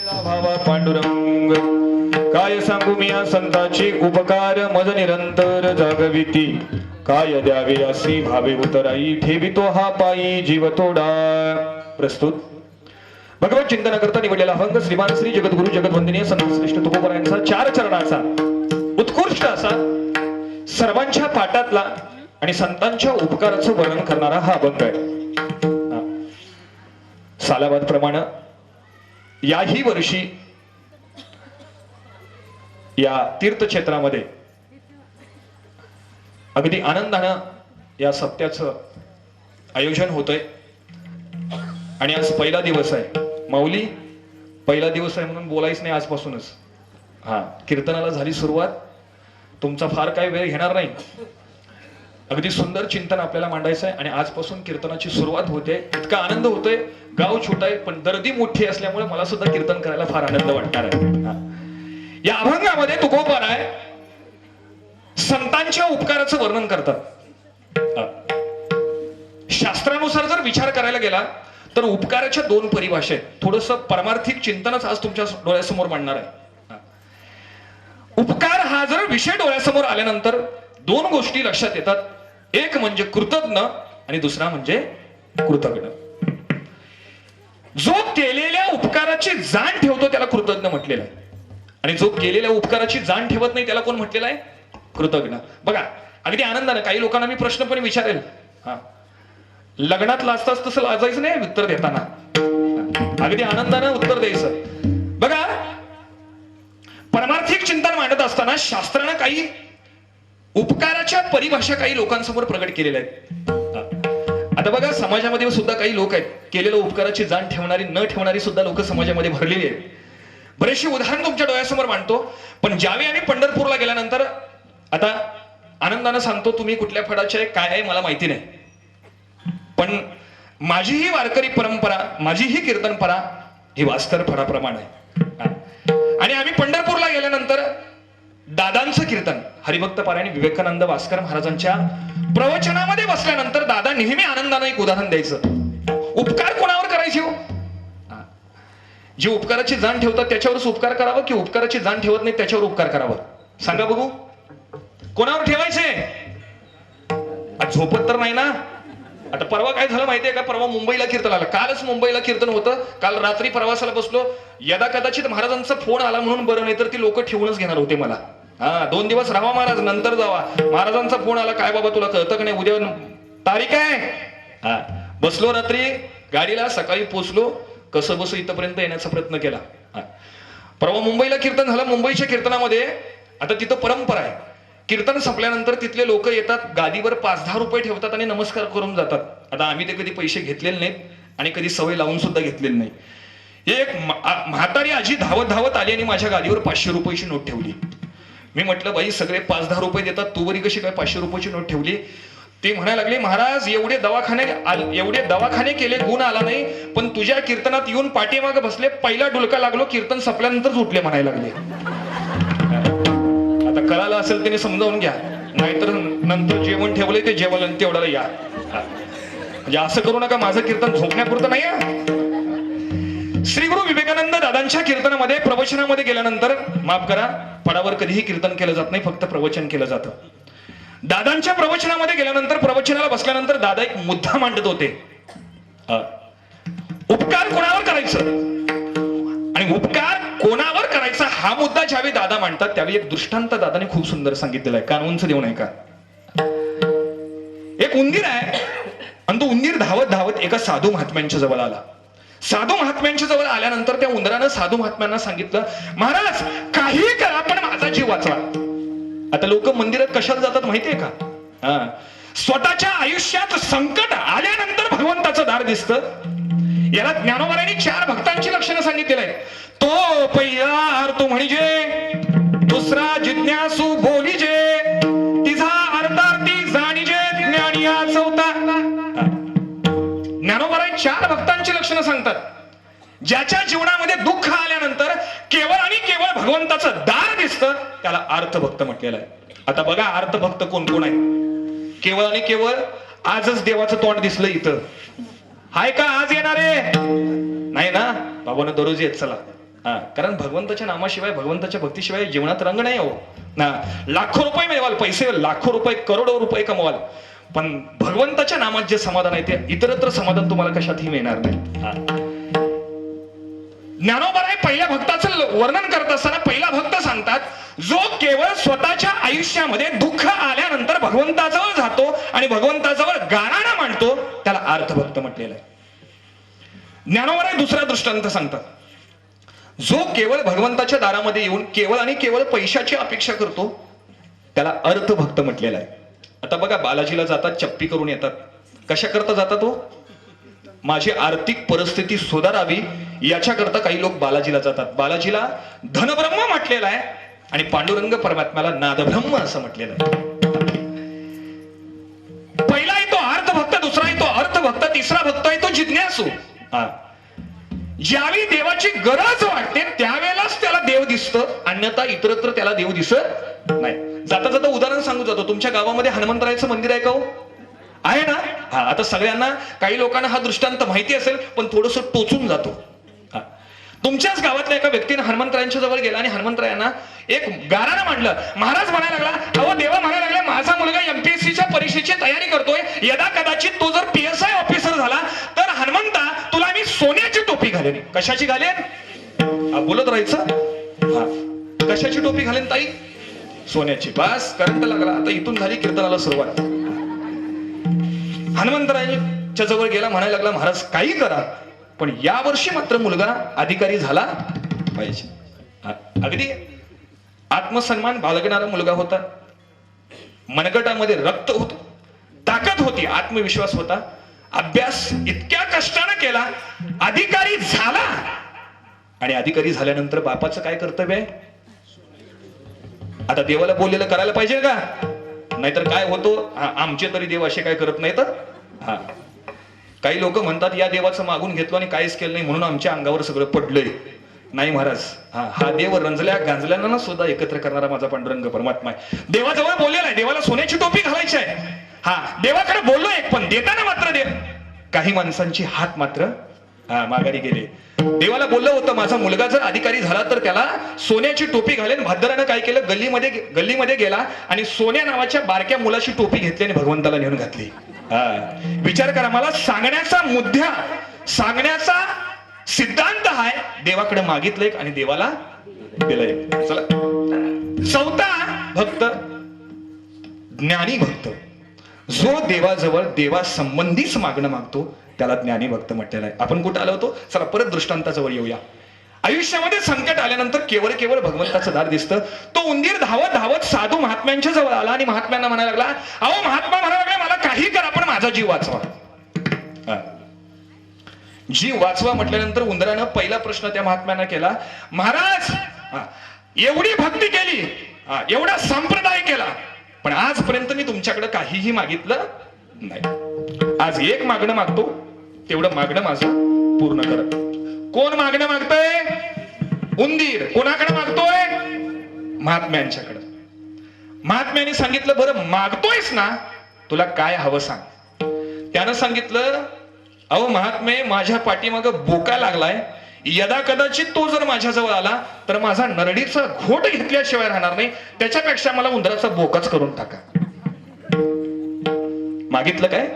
भावा पांडुरंग काय सांगू मी या संताची उपकार मज निरंतर जागविती काय द्यावे असी भावे उतराई ठेवितो हा पायी जीव तोडा. प्रस्तुत भगवत चिंतन करता निवडलेला अभंग श्रीमान श्री जगद्गुरु जगद्वंदनीय संत श्रेष्ठ तुकोबरायांचा 4 चरणाचा उत्कृष्ट असा सर्वांच्या पाठातला आणि संतांच्या उपकाराचं वर्णन करणारा हा अभंग आहे. सालाबाद प्रमाणे याही वर्षी या तीर्थक्षेत्रामध्ये अगदी आनंदानं या सप्त्याचं आयोजन होतंय आणि आज पहिला दिवस आहे. माऊली पहिला दिवस आहे म्हणून बोलायच नाही आजपासूनच. कीर्तनाला झाली सुरुवात. तुमचा फार काही वेळ घेणार नाही. अगदी सुंदर चिंतन आपल्याला मांडायचं आहे आणि आजपासून कीर्तनाची सुरुवात होते. इतका आनंद होतोय. गाव छोटा आहे पण दर्दी मोठी असल्यामुळे मला सुद्धा कीर्तन करायला फार आनंद वाटणार आहे. या अभंगामध्ये तुकोबराय संतांच्या उपकाराचं वर्णन करतात. शास्त्रानुसार जर विचार करायला गेला तर उपकाराच्या 2 परिभाषा आहेत. थोडस परमार्थिक चिंतनच आज तुमच्या डोळ्यासमोर मांडणार आहे. उपकार हा जर विषय डोळ्यासमोर आल्यानंतर 2 गोष्टी लक्षात येतात. एक म्हणजे कृतज्ञ आणि दुसरा म्हणजे कृतज्ञ. जो केलेल्या उपकाराची जाण ठेवतो त्याला कृतज्ञ म्हटलेलं आहे आणि जो केलेल्या उपकाराची जाण ठेवत नाही त्याला कोण म्हटलेलं आहे? कृतज्ञ. बघा अगदी आनंदानं काही लोकांना मी प्रश्न पण विचारेल. लग्नात लाजताच तसं लाजायचं नाही उत्तर देताना. अगदी आनंदानं उत्तर द्यायचं. बघा परमार्थिक चिंतन मांडत असताना शास्त्रानं काही उपकाराच्या परिभाषा काही लोकांसमोर प्रगट केलेल्या आहेत. आता बघा समाजामध्ये सुद्धा काही लोक आहेत केलेल्या उपकाराची जाण ठेवणारी न ठेवणारी सुद्धा लोक समाजामध्ये भरलेली आहेत. बरेचशी उदाहरण तुमच्या डोळ्यासमोर मांडतो. पण ज्यावेळी आम्ही पंढरपूरला गेल्यानंतर आता आनंदानं सांगतो तुम्ही कुठल्या फळाचे काय आहे मला माहिती नाही पण माझी ही वारकरी परंपरा माझी ही कीर्तनपरा ही वास्तर फळाप्रमाणे आहे. आणि आम्ही पंढरपूरला गेल्यानंतर दादांचं कीर्तन हरिभक्त पारायण विवेकानंद वास्कर महाराजांच्या प्रवचनामध्ये बसल्यानंतर दादा नेहमी आनंदानं एक उदाहरण द्यायचं. उपकार कोणावर करायचे हो? जे उपकाराची जाण ठेवतात त्याच्यावरच उपकार करावं की उपकाराची जाण ठेवत नाही त्याच्यावर उपकार करावं? सांगा बघू. कोणावर ठेवायचे? झोपत तर नाही ना. आता परवा काय झालं माहितीये का? परवा मुंबईला कीर्तन आलं. कालच मुंबईला कीर्तन होतं. काल रात्री प्रवासाला बसलो. यदा कदाचित महाराजांचा फोन आला म्हणून बरं नाही तर ती लोक ठेवूनच घेणार होते मला. 2 दिवस राहा महाराज नंतर जावा. महाराजांचा फोन आला. काय बाबा तुला कळतं का नाही उद्या तारीख आहे? बसलो रात्री गाडीला. सकाळी पोचलो. कसं बसू इथपर्यंत येण्याचा प्रयत्न केला. परवा मुंबईला कीर्तन झालं. मुंबईच्या कीर्तनामध्ये आता तिथं परंपरा आहे. कीर्तन संपल्यानंतर तिथले लोक येतात गादीवर 5-10 रुपये ठेवतात आणि नमस्कार करून जातात. आता आम्ही ते कधी पैसे घेतलेले नाहीत आणि कधी सवय लावून सुद्धा घेतलेली नाही. एक म्हातारी आजी धावत धावत आली आणि माझ्या गादीवर 500 रुपयाची नोट ठेवली. मी म्हटलं बाई सगळे 5-10 रुपये देतात तू बरी कशी काय 500 रुपयाची नोट ठेवली? ती म्हणायला लागली महाराज एवढे दवाखाने केले गुण आला नाही पण तुझ्या कीर्तनात येऊन पाठीमागे बसले पहिला डुलका लागलो कीर्तन संपल्यानंतर उठले म्हणायला लागले. आता कळालं असेल त्याने समजावून घ्या नाहीतर नंतर जेवण ठेवलंय ते जेवण तेवढ्याला या. म्हणजे असं करू नका. माझं कीर्तन झोपण्यापुरतं नाही. श्री गुरु विवेकानंद दादांच्या कीर्तनामध्ये प्रवचनामध्ये गेल्यानंतर माफ करा फळावर कधीही कीर्तन केलं जात नाही फक्त प्रवचन केलं जातं. दादांच्या प्रवचनामध्ये गेल्यानंतर प्रवचनाला बसल्यानंतर दादा एक मुद्दा मांडत होते. उपकार कोणावर करायचं आणि उपकार कोणावर करायचा हा मुद्दा ज्यावेळी दादा मांडतात त्यावेळी एक दृष्टांत दादाने खूप सुंदर सांगितलेला आहे. कान उंच देऊ नये का? एक उंदीर आहे आणि तो उंदीर धावत धावत एका साधू महात्म्यांच्या जवळ आला. साधू महात्म्यांच्या जवळ आल्यानंतर त्या उंदरानं साधू महात्म्यांना सांगितलं महाराज काही करा पण माझा जीव वाचवा. आता लोक मंदिरात कशाला जातात माहितीये का? स्वतःच्या आयुष्यात संकट आल्यानंतर भगवंताचं दार दिसतं. याला ज्ञानोबारांनी 4 भक्तांची लक्षणं सांगितलेली आहेत. तो पहिला अर्थ म्हणजे दुसरा जिज्ञासू बोलीजे तिचा अर्थार्थी जाणीजे ज्ञानी हा चौथा. ज्ञानोबारांनी 4 भक्तांची लक्षणं सांगतात. ज्याच्या जीवनामध्ये दुःख आल्यानंतर केवळ आणि केवळ भगवंताचं दार दिसतं त्याला अर्थभक्त म्हटलेलं आहे. आता बघा अर्थभक्त कोण कोण आहे? केवळ आणि केवळ आजच देवाचं तोंड दिसलं इथं हाय का? आज येणारे नाही ना बाबांना दररोज येत चला. कारण भगवंताच्या नामाशिवाय, भगवंताच्या भक्तीशिवाय जीवनात रंग नाही हो ना. लाखो रुपये मिळवाल, पैसे लाखो रुपये, करोडो रुपये कमवाल, पण भगवंताच्या नामात जे समाधान आहे ते इतरत्र समाधान तुम्हाला कशातही मिळणार नाही. ज्ञानोबराय पहिल्या भक्ताचं वर्णन करत असताना पहिला भक्त सांगतात, जो केवळ स्वतःच्या आयुष्यामध्ये दुःख आल्यानंतर भगवंताजवळ जातो आणि भगवंताजवळ गाराणा मांडतो, त्याला अर्थभक्त म्हटलेलं आहे. ज्ञानोबराय दुसरा दृष्टांत सांगतात, जो केवळ भगवंताच्या दारामध्ये येऊन केवळ आणि केवळ पैशाची अपेक्षा करतो, त्याला अर्थभक्त म्हटलेलं आहे. आता बघा, बालाजीला जातात, चप्पी करून येतात. कशा करता जातात हो? माझी आर्थिक परिस्थिती सुधारावी याच्याकरता काही लोक बालाजीला जातात. बालाजीला धनब्रह्म म्हटलेलं आहे आणि पांडुरंग परमात्म्याला नादब्रह्म असं म्हटलेलं आहे. पहिला आहे तो अर्थभक्त, दुसरा आहे तो अर्थभक्त, तिसरा भक्त आहे तो जिज्ञासू. ज्यावेळी देवाची गरज वाटते त्यावेळेलाच त्याला देव दिसतं, अन्यथा इतरत्र त्याला देव दिसत नाही. जाता जाता उदाहरण सांगू जातो. तुमच्या गावामध्ये हनुमंतरायाचं मंदिर आहे का हो? आहे ना? आता सगळ्यांना, काही लोकांना हा दृष्टांत माहिती असेल पण थोडस टोचून जातो. तुमच्याच गावातल्या एका व्यक्तीने हनुमंतरायांच्या जवळ गेला आणि हनुमंतरायांना एक गाराणं मांडलं. महाराज म्हणायला लागला, अहो देवा म्हणायला लागला, माझा मुलगा एमपीएससीच्या परीक्षेची तयारी करतोय, यदा कदाचित तो जर PSI ऑफिसर झाला तर हनुमंता तुला मी सोन्याची टोपी घालेन. कशाची घालेन? बोलत राहायचं. कशाची टोपी घालेन ताई? सोन्याची. बस करंट लागला. आता इथून झाली कीर्तनाला सुरुवात. हनुमंतरायांच्या जवळ गेला, म्हणायला लागला, महाराज काही करा पण यावर्षी मात्र मुलगा अधिकारी झाला पाहिजे. अगदी आत्मसन्मान बाळगणारा मुलगा होता, मनगटामध्ये रक्त होतं, ताकद होती, आत्मविश्वास होता, अभ्यास इतक्या कष्टाने केला, अधिकारी झाला. आणि अधिकारी झाल्यानंतर बापाचं काय कर्तव्य आहे? आता देवाला बोललेलं करायला पाहिजे का? नाहीतर काय होतो, आमचे तरी देव असे काय करत नाहीत. काही लोक म्हणतात, या देवाचं मागून घेतलं आणि काहीच केलं नाही म्हणून आमच्या अंगावर सगळं पडलंय. नाही महाराज, हा देव रंजल्या गांजल्यानं सुद्धा एकत्र करणारा माझा पांडुरंग परमात्मा आहे. देवाजवळ बोललेला आहे, देवाला सोन्याची टोपी घालायची आहे. देवाकडे बोललो एक, पण देताना मात्र काही माणसांची हात मात्र माघारी गेले. देवाला बोललं होतं, माझा मुलगा जर अधिकारी झाला तर त्याला सोन्याची टोपी घालेन. भाद्रानं काय केलं, गल्लीमध्ये गेला आणि सोन्या नावाच्या बारक्या मुलाची टोपी घेतली आणि भगवंताला नेऊन घातली. विचार करा, मला सांगण्याचा मुद्दा, सांगण्याचा सिद्धांत आहे, देवाकडे मागितलंय आणि देवाला दिलंय. चला, चौथा भक्त ज्ञानी भक्त. जो देवाजवळ देवा संबंधीच मागणं मागतो त्याला ज्ञानी भक्त म्हटलेलं आहे. आपण कुठं आलो होतो? चला परत दृष्टांताजवळ येऊया. आयुष्यामध्ये संकट आल्यानंतर केवळ केवळ भगवंताचं दार दिसतं. तो उंदीर धावत धावत साधू महात्म्यांच्या जवळ आला आणि महात्म्यांना म्हणायला लागला, अहो महात्मा म्हणायला लागला, मला काही करा पण माझा जीव वाचवा. जीव वाचवा म्हटल्यानंतर उंदरानं पहिला प्रश्न त्या महात्म्यांना केला, महाराज एवढी भक्ती केली, एवढा संप्रदाय केला, पण आजपर्यंत मी तुमच्याकडे काहीही मागितलं नाही. आज एक मागणं मागतो, तेवढं मागणं माझं पूर्ण करा. कोण मागणं मागतोय? उंदीर. कोणाकडे मागतोय? महात्म्यांच्याकडे. महात्म्याने सांगितलं, बरं मागतोयस ना, तुला काय हवं सांग. त्यानं सांगितलं, अहो महात्मे, माझ्या पाठीमाग बोका लागलाय, यदा कदाचित तो जर माझ्याजवळ आला तर माझा नरडीचा घोट घेतल्याशिवाय राहणार नाही, त्याच्यापेक्षा मला उंदराचा बोकाच करून टाका. मागितलं काय?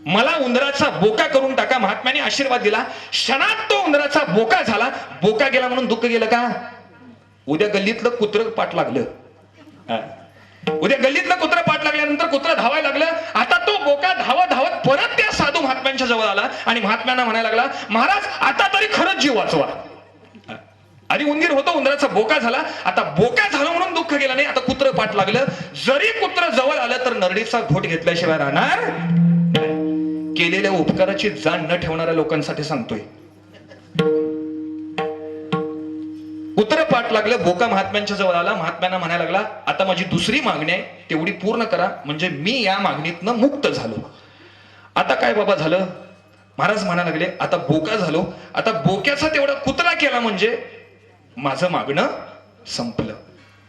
मला उंदराचा बोका करून टाका. महात्म्याने आशीर्वाद दिला. क्षणात तो उंदराचा बोका झाला. बोका गेला म्हणून दुःख गेलं का? उद्या गल्लीतलं कुत्र पाठ लागलं. उद्या गल्लीतलं कुत्र पाठ लागल्यानंतर कुत्र धावायला लागलं. आता तो बोका धावत धावत परत त्या साधू महात्म्यांच्या जवळ आला आणि महात्म्यांना म्हणायला लागला, महाराज आता तरी खरंच जीव वाचवा. आधी उंदीर होतो, उंदराचा बोका झाला, आता बोका झाला म्हणून दुःख गेलं नाही, आता कुत्र पाठ लागलं. जरी कुत्र जवळ आलं तर नरडीचा घोट घेतल्याशिवाय राहणार. केलेल्या उपकाराची जाण न ठेवणाऱ्या लोकांसाठी सांगतोय. कुत्र पाठ लागलं, बोका महात्म्यांच्या जवळ आला. महात्म्यांना म्हणायला लागला, आता माझी दुसरी मागणी आहे, तेवढी पूर्ण करा म्हणजे मी या मागणीतनं मुक्त झालो. आता काय बाबा झालं? महाराज म्हणायला लागले, आता बोका झालो, आता बोक्याचा तेवढा कुत्रा केला म्हणजे माझं मागणं संपलं.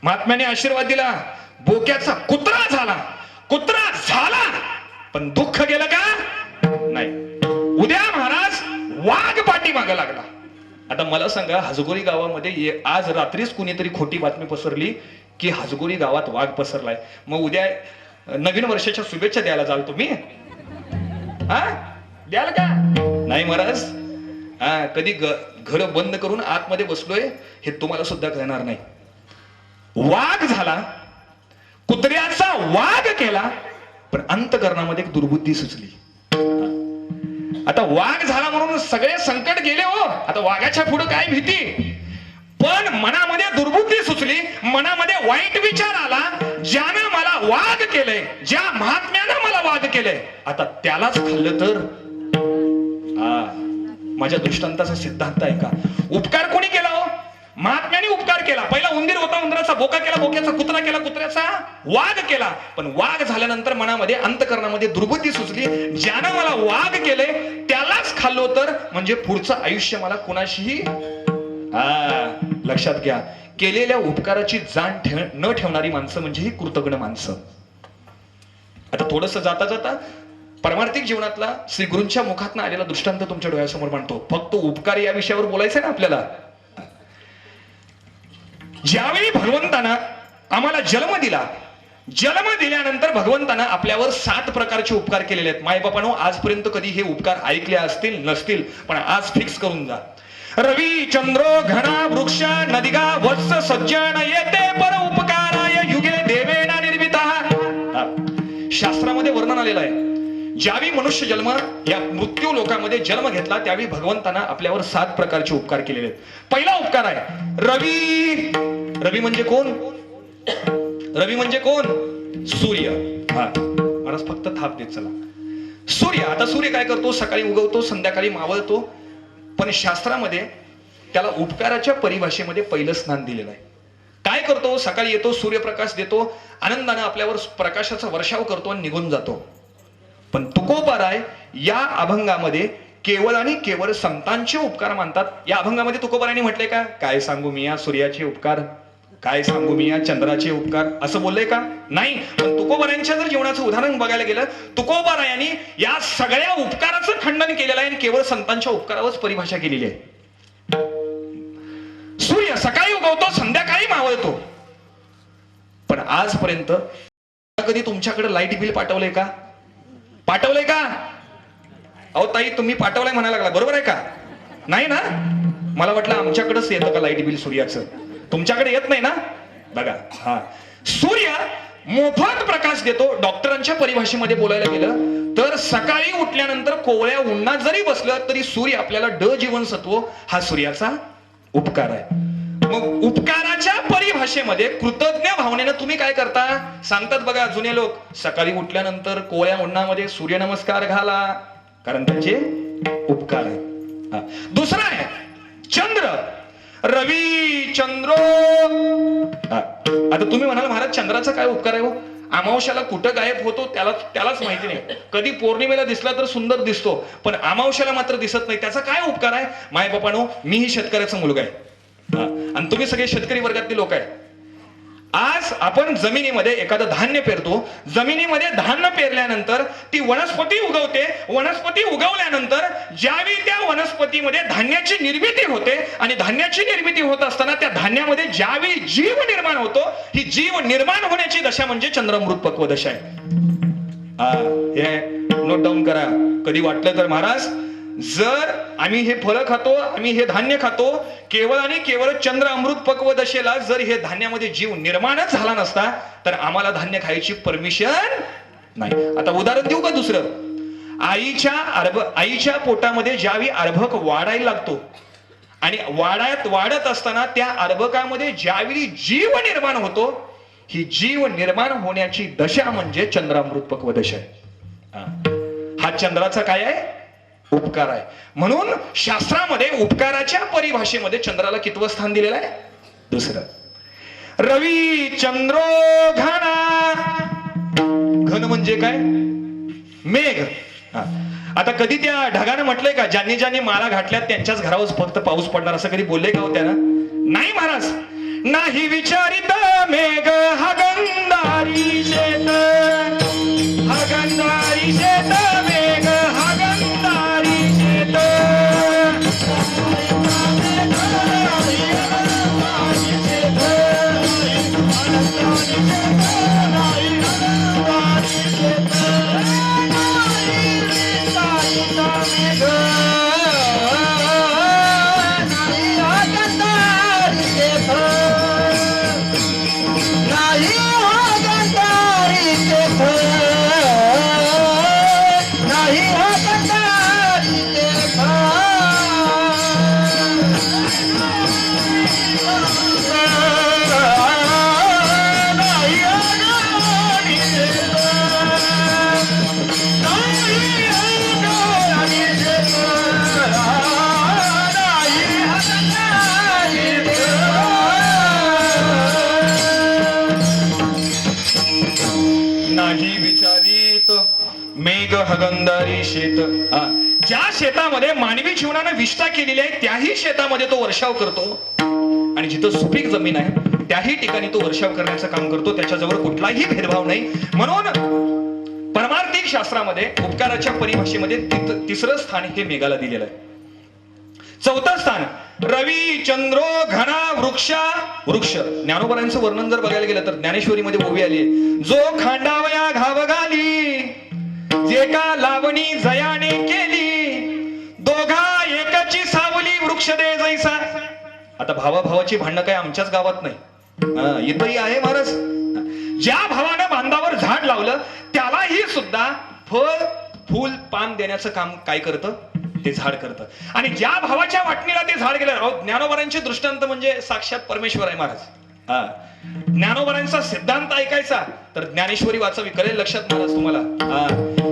महात्म्याने आशीर्वाद दिला, बोक्याचा कुत्रा झाला. कुत्रा झाला पण दुःख गेलं का? नाही. उद्या महाराज वाघ पाठीमागं लागला. आता मला सांगा, हजगोरी गावामध्ये आज रात्रीच कुणीतरी खोटी बातमी पसरली की हजगोरी गावात वाघ पसरलाय. मग उद्या नवीन वर्षाच्या शुभेच्छा द्यायला जाल तुम्ही? हा, द्याल का? नाही महाराज. हा, कधी घर बंद करून आतमध्ये बसलोय हे तुम्हाला सुद्धा कळणार नाही. वाघ झाला, कुत्र्याचा वाघ केला, पण अंतकरणामध्ये एक दुर्बुद्धी सुचली. आता वाघ झाला म्हणून सगळे संकट गेले हो. आता वाघाच्या पुढे काय भीती, पण मनामध्ये दुर्बुद्धी सुचली, मनामध्ये वाईट विचार आला. ज्यानं मला वाघ केलंय, ज्या महात्म्यानं मला वाघ केलंय, आता त्यालाच खाल्लं तर? माझ्या दृष्टांताचा सिद्धांत आहे का? उपकार कोणी केला हो? महात्म्याने उपकार केला. पहिला उंदीर होता, उंदराचा बोका केला, बोक्याचा कुत्रा केला, कुत्र्याचा वाघ केला. पण वाघ झाल्यानंतर मनामध्ये अंतकरणामध्ये दुर्बुद्धी सुचली, ज्यानं मला वाघ केलंय त्यालाच खाल्लो तर? म्हणजे पुढचं आयुष्य मला कुणाशीही लक्षात घ्या, केलेल्या उपकाराची जाण न ठेवणारी माणसं म्हणजे ही कृतज्ञ माणसं. आता थोडस जाता जाता पारमार्थिक जीवनातला श्री गुरूंच्या मुखातनं आलेला दृष्टांत तुमच्या डोळ्यासमोर मांडतो. फक्त उपकार या विषयावर बोलायचं ना आपल्याला. ज्यावेळी भगवंतानं आम्हाला जन्म दिला, जन्म दिल्यानंतर भगवंतानं आपल्यावर 7 प्रकारचे उपकार केलेले आहेत. मायबापानो, आजपर्यंत कधी हे उपकार ऐकले असतील नसतील, पण आज फिक्स करून जा. रवी चंद्रो घना वृक्ष नदिगा वत्स सज्जन येते पर उपकाराय युगे देवेना निर्मिता. शास्त्रामध्ये वर्णन आलेलं आहे, ज्यावेळी मनुष्य जन्म या मृत्यू लोकामध्ये जन्म घेतला त्यावेळी भगवंतानं आपल्यावर 7 प्रकारचे उपकार केलेले आहेत. पहिला उपकार आहे रवी. रवी म्हणजे कोण? रवी म्हणजे कोण? सूर्य. महाराज फक्त थाप देत चला. सूर्य. आता सूर्य काय करतो? सकाळी उगवतो, संध्याकाळी मावळतो. पण शास्त्रामध्ये त्याला उपकाराच्या परिभाषेमध्ये पहिलं स्थान दिलेलं आहे. काय करतो? सकाळी येतो, सूर्यप्रकाश देतो, आनंदाने आपल्यावर प्रकाशाचा वर्षाव करतो आणि निघून जातो. पण तुकोबाराय या अभंगामध्ये केवळ आणि केवळ संतांचे उपकार मानतात. या अभंगामध्ये तुकोबारायांनी म्हटले का, काय सांगू मी या सूर्याचे उपकार, काय सांगू मी या चंद्राचे उपकार, असं बोलले का? नाही. पण तुकोबारायांच्या जर जीवनाचं उदाहरण बघायला गेलं, तुकोबारायांनी या सगळ्या उपकाराचं खंडन केलेलं आहे आणि केवळ संतांच्या उपकारावरच परिभाषा केलेली आहे. सूर्य सकाळी उगवतो, संध्याकाळी मावळतो. पण आजपर्यंत कधी तुमच्याकडे लाईट बिल पाठवलंय का? पाठवलंय का? अहो ताई, तुम्ही पाठवलंय म्हणायला लागला, बरोबर आहे का? नाही ना? मला वाटलं आमच्याकडेच येतं का लाईट बिल सूर्याचं, तुमच्याकडे येत नाही ना? बघा, हा, सूर्य मोफत प्रकाश देतो. डॉक्टरांच्या परिभाषेमध्ये बोलायला गेलं तर सकाळी उठल्यानंतर कोवळ्या उन्हात जरी बसलं तरी सूर्य आपल्याला ड जीवनसत्व हा सूर्याचा उपकार आहे. मग उपकाराच्या परिभाषेमध्ये कृतज्ञ भावनेनं तुम्ही काय करता? सांगतात बघा जुने लोक, सकाळी उठल्यानंतर कोवळ्या उन्हामध्ये सूर्यनमस्कार घाला, कारण त्यांचे उपकार आहे. दुसरा आहे चंद्र. रवी चंद्रो. आता तुम्ही म्हणाल महाराज चंद्राचा काय उपकार आहे हो? अमावश्याला कुठं गायब होतो त्यालाच माहिती नाही. कधी पौर्णिमेला दिसला तर सुंदर दिसतो, पण अमावश्याला मात्र दिसत नाही. त्याचा काय उपकार आहे? माय बापानो, मीही शेतकऱ्याचा मुलगा आहे आणि तुम्ही सगळे शेतकरी वर्गातले लोक आहे. आज आपण जमिनीमध्ये एखादं धान्य पेरतो, जमिनीमध्ये धान्य पेरल्यानंतर ती वनस्पती उगवते. वनस्पती उगवल्यानंतर ज्यावेळी त्या वनस्पतीमध्ये धान्याची निर्मिती होते आणि धान्याची निर्मिती होत असताना त्या धान्यामध्ये ज्यावेळी जीव निर्माण होतो, ही जीव निर्माण होण्याची दशा म्हणजे चंद्रामृत पक्व दशा आहे. हे नोट डाऊन करा. कधी वाटलं तर महाराज, जर आम्ही हे फळं खातो, आम्ही हे धान्य खातो, केवळ आणि केवळ चंद्र अमृत पक्व दशेला जर हे धान्यामध्ये जीव निर्माणच झाला नसता तर आम्हाला धान्य खायची परमिशन नाही. आता उदाहरण देऊ का दुसरं? आईच्या पोटामध्ये ज्यावेळी अर्भक वाढायला लागतो आणि वाढत असताना त्या अर्भकामध्ये ज्यावेळी जीव निर्माण होतो, ही जीव निर्माण होण्याची दशा म्हणजे चंद्रामृत पक्व दशा आहे. हा चंद्राचा काय आहे? उपकार आहे. म्हणून शास्त्रामध्ये उपकाराच्या परिभाषेमध्ये चंद्राला कितवं स्थान दिलेलं आहे? दुसरं. रवी चंद्रो घना. घन म्हणजे काय? मेघ. आता कधी त्या ढगानं म्हटलंय का, ज्यांनी ज्यांनी माळा घातल्यात त्यांच्याच घरावर फक्त पाऊस पडणार, असं कधी बोलले का हो त्यानं? नाही महाराज. नाही विचारित मेघ हगंदारी शेत, हगंदारी शेत मेघ हगंदारी शेत. हगंदारी शेत. ज्या शेतामध्ये मानवी जीवनानं विष्ठा केलेली आहे त्याही शेतामध्ये तो वर्षाव करतो, आणि जिथं सुपीक जमीन आहे त्याही ठिकाणी तो वर्षाव करण्याचं काम करतो. त्याच्याजवळ कुठलाही भेदभाव नाही. म्हणून परमार्थिक शास्त्रामध्ये उपकाराच्या परिभाषेमध्ये तिसरं स्थान हे मेघाला दिलेलं आहे. चौथं स्थान रवी चंद्रो घना वृक्ष. ज्ञानोबरांचं वर्णन जर बघायला गेलं तर ज्ञानेश्वरीमध्ये ओवी आली, जो खांडावया घाव घाली, जे का लावणी जयाने केली, दोघा एकाची सावली वृक्ष दे जैसा. आता भावाभावाची भांडणं काय आमच्याच गावात नाही, इथंही आहे महाराज. ज्या भावानं बांधावर झाड लावलं त्यालाही सुद्धा फळ फूल पान देण्याचं काम काय करतं, ते झाड करतं. आणि ज्या भावाच्या वाटणीला ते झाड गेलं, ज्ञानोबरांचे दृष्टांत म्हणजे साक्षात परमेश्वर आहे महाराज. ज्ञानोबरांचा सिद्धांत ऐकायचा तर ज्ञानेश्वरी वाचावी, कळेल लक्षात महाराज तुम्हाला.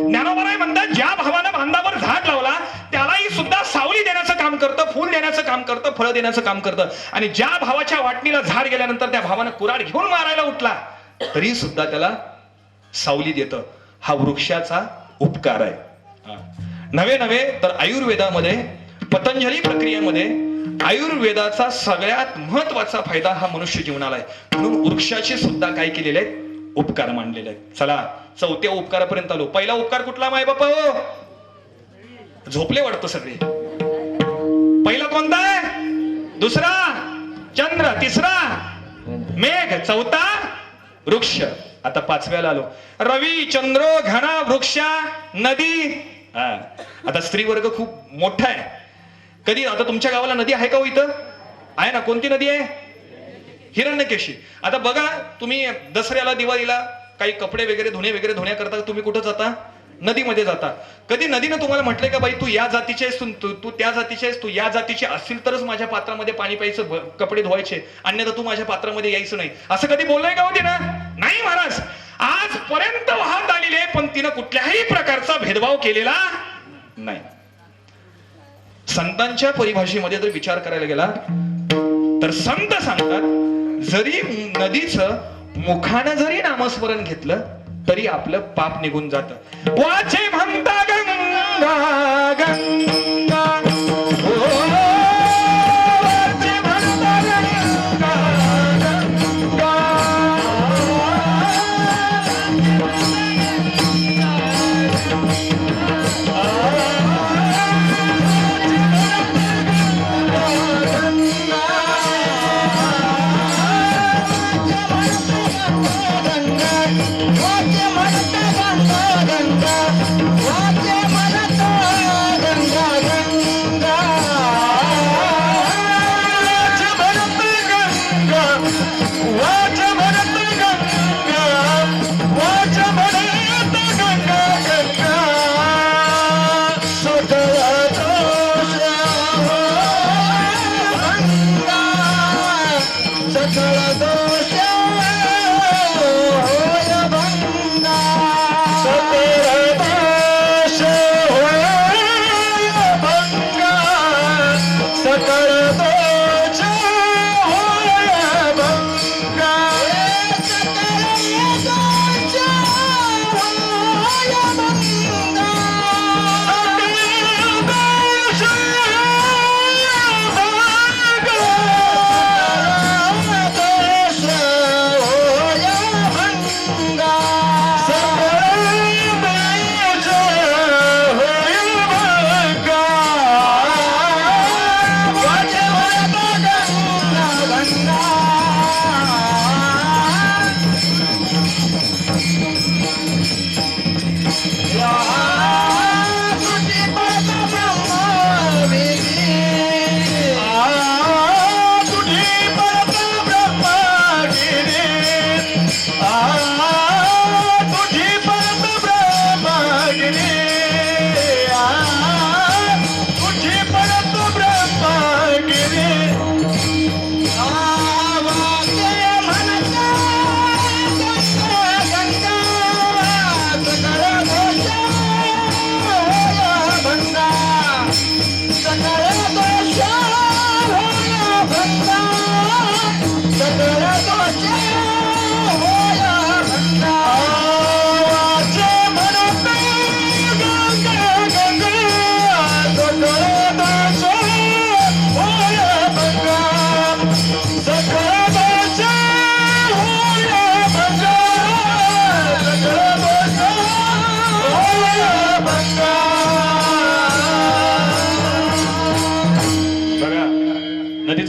ज्ञानोबराय म्हणतात ज्या भावानं बांधावर झाड लावला त्यालाही सुद्धा सावली देण्याचं काम करतं, फूल देण्याचं काम करतं, फळ देण्याचं काम करतं. आणि ज्या भावाच्या वाटणीला झाड गेल्यानंतर त्या भावानं कुऱ्हाड घेऊन मारायला उठला तरी सुद्धा त्याला सावली देतं. हा वृक्षाचा उपकार आहे. नव्हे तर आयुर्वेदामध्ये पतंजली प्रक्रियेमध्ये आयुर्वेदाचा सगळ्यात महत्वाचा फायदा हा मनुष्य जीवनाला आहे. म्हणून वृक्षाचे सुद्धा काय केलेले आहेत, उपकार मांडलेले आहेत. चला चौथ्या उपकारापर्यंत आलो. पहिला उपकार कुठला माय बापा? झोपले वाटतं सगळे. पहिला कोणता आहे? दुसरा चंद्र, तिसरा मेघ, चौथा वृक्ष. आता पाचव्याला आलो. रवी चंद्रो घना वृक्षा नदी. आता स्त्री वर्ग खूप मोठा आहे. कधी आता तुमच्या गावाला नदी आहे का हो? इथं आहे ना. कोणती नदी आहे? हिरण्यकेशी. आता बघा तुम्ही दसऱ्याला दिवाळीला काही कपडे वगैरे धुण्याकरता तुम्ही कुठं जाता? नदीमध्ये जाता. कधी नदीनं तुम्हाला म्हटलंय का बाई तू या जातीची आहेस, तू त्या जातीची आहेस, तू या जातीची असतील तरच माझ्या पात्रामध्ये पाणी प्यायचं, कपडे धुवायचे, अन्यथा तू माझ्या पात्रामध्ये यायचं नाही, असं कधी बोललंय का होती ना? नाही महाराज. आजपर्यंत वाहत आलेली आहे पण तिनं कुठल्याही प्रकारचा भेदभाव केलेला नाही. संतांच्या परिभाषेमध्ये जर विचार करायला गेला तर संत सांगतात जरी नदीचं मुखानं जरी नामस्मरण घेतलं तरी आपलं पाप निघून जातं. वाचे म्हणता गंगा गंगा, वाचे म्हणता गंगा गंगा.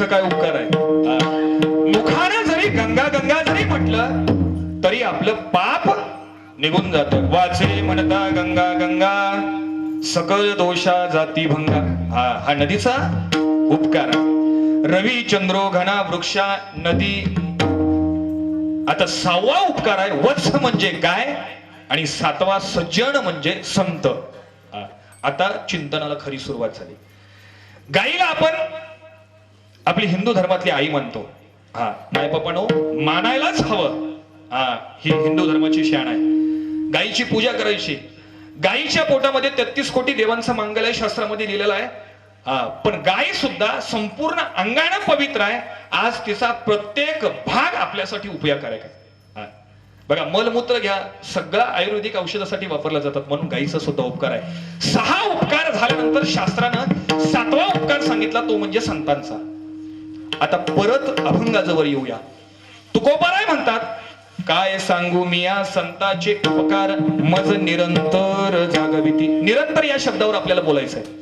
काय उपकार आहे. मुखानं जरी गंगा गंगा जरी म्हटलं तरी आपलं पाप निघून जात. वाचे म्हणता गंगा गंगा सकल दोषा जाती भंगा. हा नदीचा उपकार आहे. रवी चंद्रो घना वृक्षा नदी. आता 6वा उपकार आहे वत्स म्हणजे गाय आणि 7वा सज्जन म्हणजे संत. आता चिंतनाला खरी सुरुवात झाली. गाईला आपण आपली हिंदू धर्मातली आई मानतो. नाही बापानो, मानायलाच हवं. ही हिंदू धर्माची शान आहे. गाईची पूजा करायची. गाईच्या पोटामध्ये 33 कोटी देवांचं मांगल्य शास्त्रामध्ये लिहिलेलं आहे. पण गाय सुद्धा संपूर्ण अंगानं पवित्र आहे. आज तिचा प्रत्येक भाग आपल्यासाठी उपयोगकारक आहे. बघा, मलमूत्र घ्या, सगळं आयुर्वेदिक औषधासाठी वापरलं जातात, म्हणून गायीचा सुद्धा उपकार आहे. 6 उपकार झाल्यानंतर शास्त्रानं 7वा उपकार सांगितला, तो म्हणजे संतांचा. आता परत अभंगाजवळ येऊया. तुकोबाराय म्हणतात, काय सांगू मिया संताचे उपकार मज निरंतर जागविती. निरंतर या शब्दावर आपल्याला बोलायचं आहे.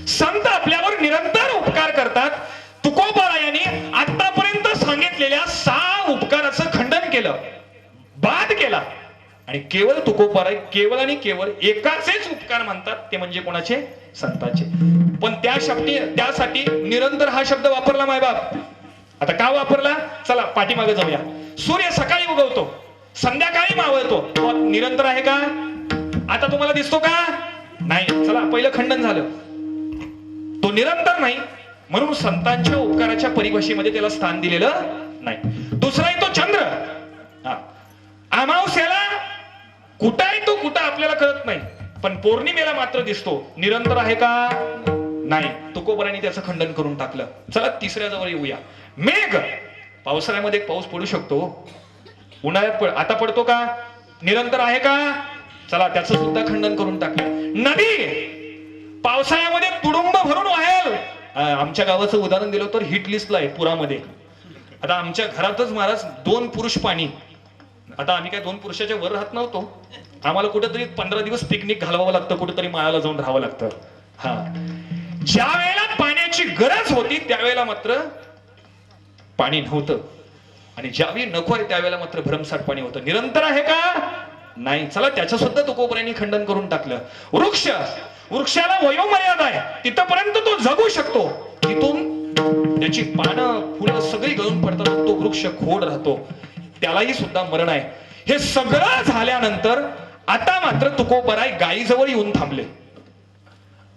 संत आपल्यावर निरंतर उपकार करतात. तुकोबारायांनी आतापर्यंत सांगितलेल्या 6 उपकाराचं खंडन केलं, बाद केला. आणि केवळ तुकोबाराय केवळ आणि केवळ एकाचेच उपकार म्हणतात, ते म्हणजे कोणाचे? संतांचे. पण त्यासाठी निरंतर हा शब्द वापरला मायबाप. आता का वापरला? चला पाठीमागे जाऊया. सूर्य सकाळी उगवतो, संध्याकाळी मावळतो, तो निरंतर आहे का? आता तुम्हाला दिसतो का? नाही. चला, पहिलं खंडन झालं, तो निरंतर नाही, म्हणून संतांच्या उपकाराच्या परिभाषेमध्ये त्याला स्थान दिलेलं नाही. दुसरा आहे तो चंद्र. अमावस्याला कुठं आहे तो, कुठं आपल्याला कळत नाही, पण पौर्णिमेला मात्र दिसतो. निरंतर आहे का? नाही. तुकोबारांनी त्याचं खंडन करून टाकलं. चला तिसऱ्या जवळ येऊया. मेघ. पावसाळ्यामध्ये पाऊस पडू शकतो, उन्हाळ्यात आता पडतो का? निरंतर आहे का? चला त्याचं सुद्धा खंडन करून टाकलं. नदी पावसाळ्यामध्ये तुडुंब भरून वाहेल. आमच्या गावाचं उदाहरण दिलं तर हिट लिस्टला आहे पुरामध्ये. आता आमच्या घरातच महाराज 2 पुरुष पाणी. आता आम्ही काय 2 पुरुषाच्या वर राहत नव्हतो, आम्हाला कुठेतरी 15 दिवस पिकनिक घालवावं लागतं, कुठेतरी माळाला जाऊन राहावं लागतं. ज्या वेळेला पाण्याची गरज होती त्यावेळेला मात्र पाणी नव्हतं, आणि ज्यावेळी नको आहे त्यावेळेला मात्र भरमसाठ पाणी होतं. निरंतर आहे का? नाही. चला त्याचं सुद्धा तुकोबारांनी खंडन करून टाकलं. वृक्ष. वृक्षाला वयोमर्यादा आहे, तिथपर्यंत तो जगू शकतो, तिथून त्याची पानं फुलं सगळी गळून पडतात, तो वृक्ष खोड राहतो, त्यालाही सुद्धा मरण आहे. हे सगळं झाल्यानंतर आता मात्र तुकोबाराय गायीजवळ येऊन थांबले.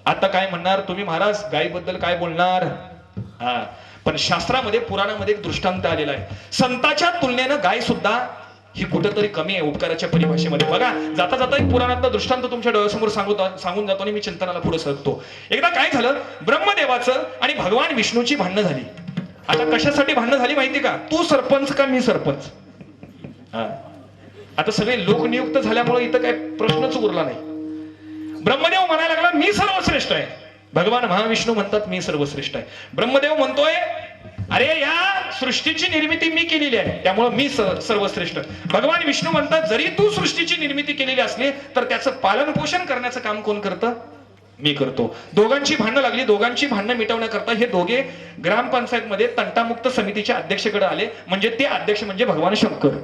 आता काय म्हणणार तुम्ही महाराज, गायीबद्दल काय बोलणार? पण शास्त्रामध्ये पुराणामध्ये एक दृष्टांत आलेला आहे. संतांच्या तुलनेनं गाय सुद्धा ही कुठेतरी कमी आहे उपकाराच्या परिभाषेमध्ये. बघा, जाता जाता एक पुराणातला दृष्टांत तुमच्या डोळ्यासमोर सांगून जातो आणि मी चिंतनाला पुढे सरकतो. एकदा काय झालं, ब्रह्मदेवाचं आणि भगवान विष्णूची भांडणं झाली. आता कशासाठी भांडणं झाली माहिती का? तू सरपंच का मी सरपंच. आता सगळे लोकनियुक्त झाल्यामुळे इथं काय प्रश्नच उरला नाही. ब्रह्मदेव म्हणायला लागला मी सर्वश्रेष्ठ आहे. भगवान महाविष्णू म्हणतात मी सर्वश्रेष्ठ आहे. ब्रह्मदेव म्हणतोय अरे या सृष्टीची निर्मिती मी केलेली आहे, त्यामुळे मी सर्वश्रेष्ठ. भगवान विष्णू म्हणतात जरी तू सृष्टीची निर्मिती केलेली असली तर त्याचं पालन पोषण करण्याचं काम कोण करतं? मी करतो. दोघांची भांडणं लागली. दोघांची भांडणं मिटवण्याकरता हे दोघे ग्रामपंचायत मध्ये तंटामुक्त समितीच्या अध्यक्षकडे आले. म्हणजे ते अध्यक्ष म्हणजे भगवान शंकर.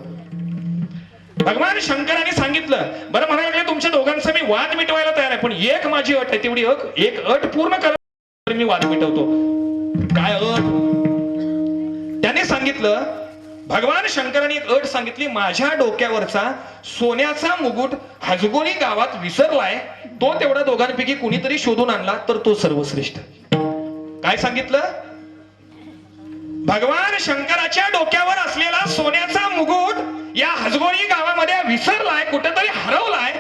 भगवान शंकरांनी सांगितलं, बरं म्हणायला लागले तुमच्या दोघांचा मी वाद मिटवायला तयार आहे, पण एक माझी अट आहे, तेवढी एक अट पूर्ण करा मी वाद मिटवतो. काय अट? त्याने सांगितलं, भगवान शंकरांनी एक अट सांगितली, माझ्या डोक्यावरचा सोन्याचा मुकुट हजगोळी गावात विसरलाय, तो तेवढा दोघांपैकी कुणीतरी शोधून आणला तर तो सर्वश्रेष्ठ. काय सांगितलं? भगवान शंकराच्या डोक्यावर असलेला सोन्याचा मुकुट या हजगोळी गावामध्ये विसरलाय, कुठेतरी हरवलाय,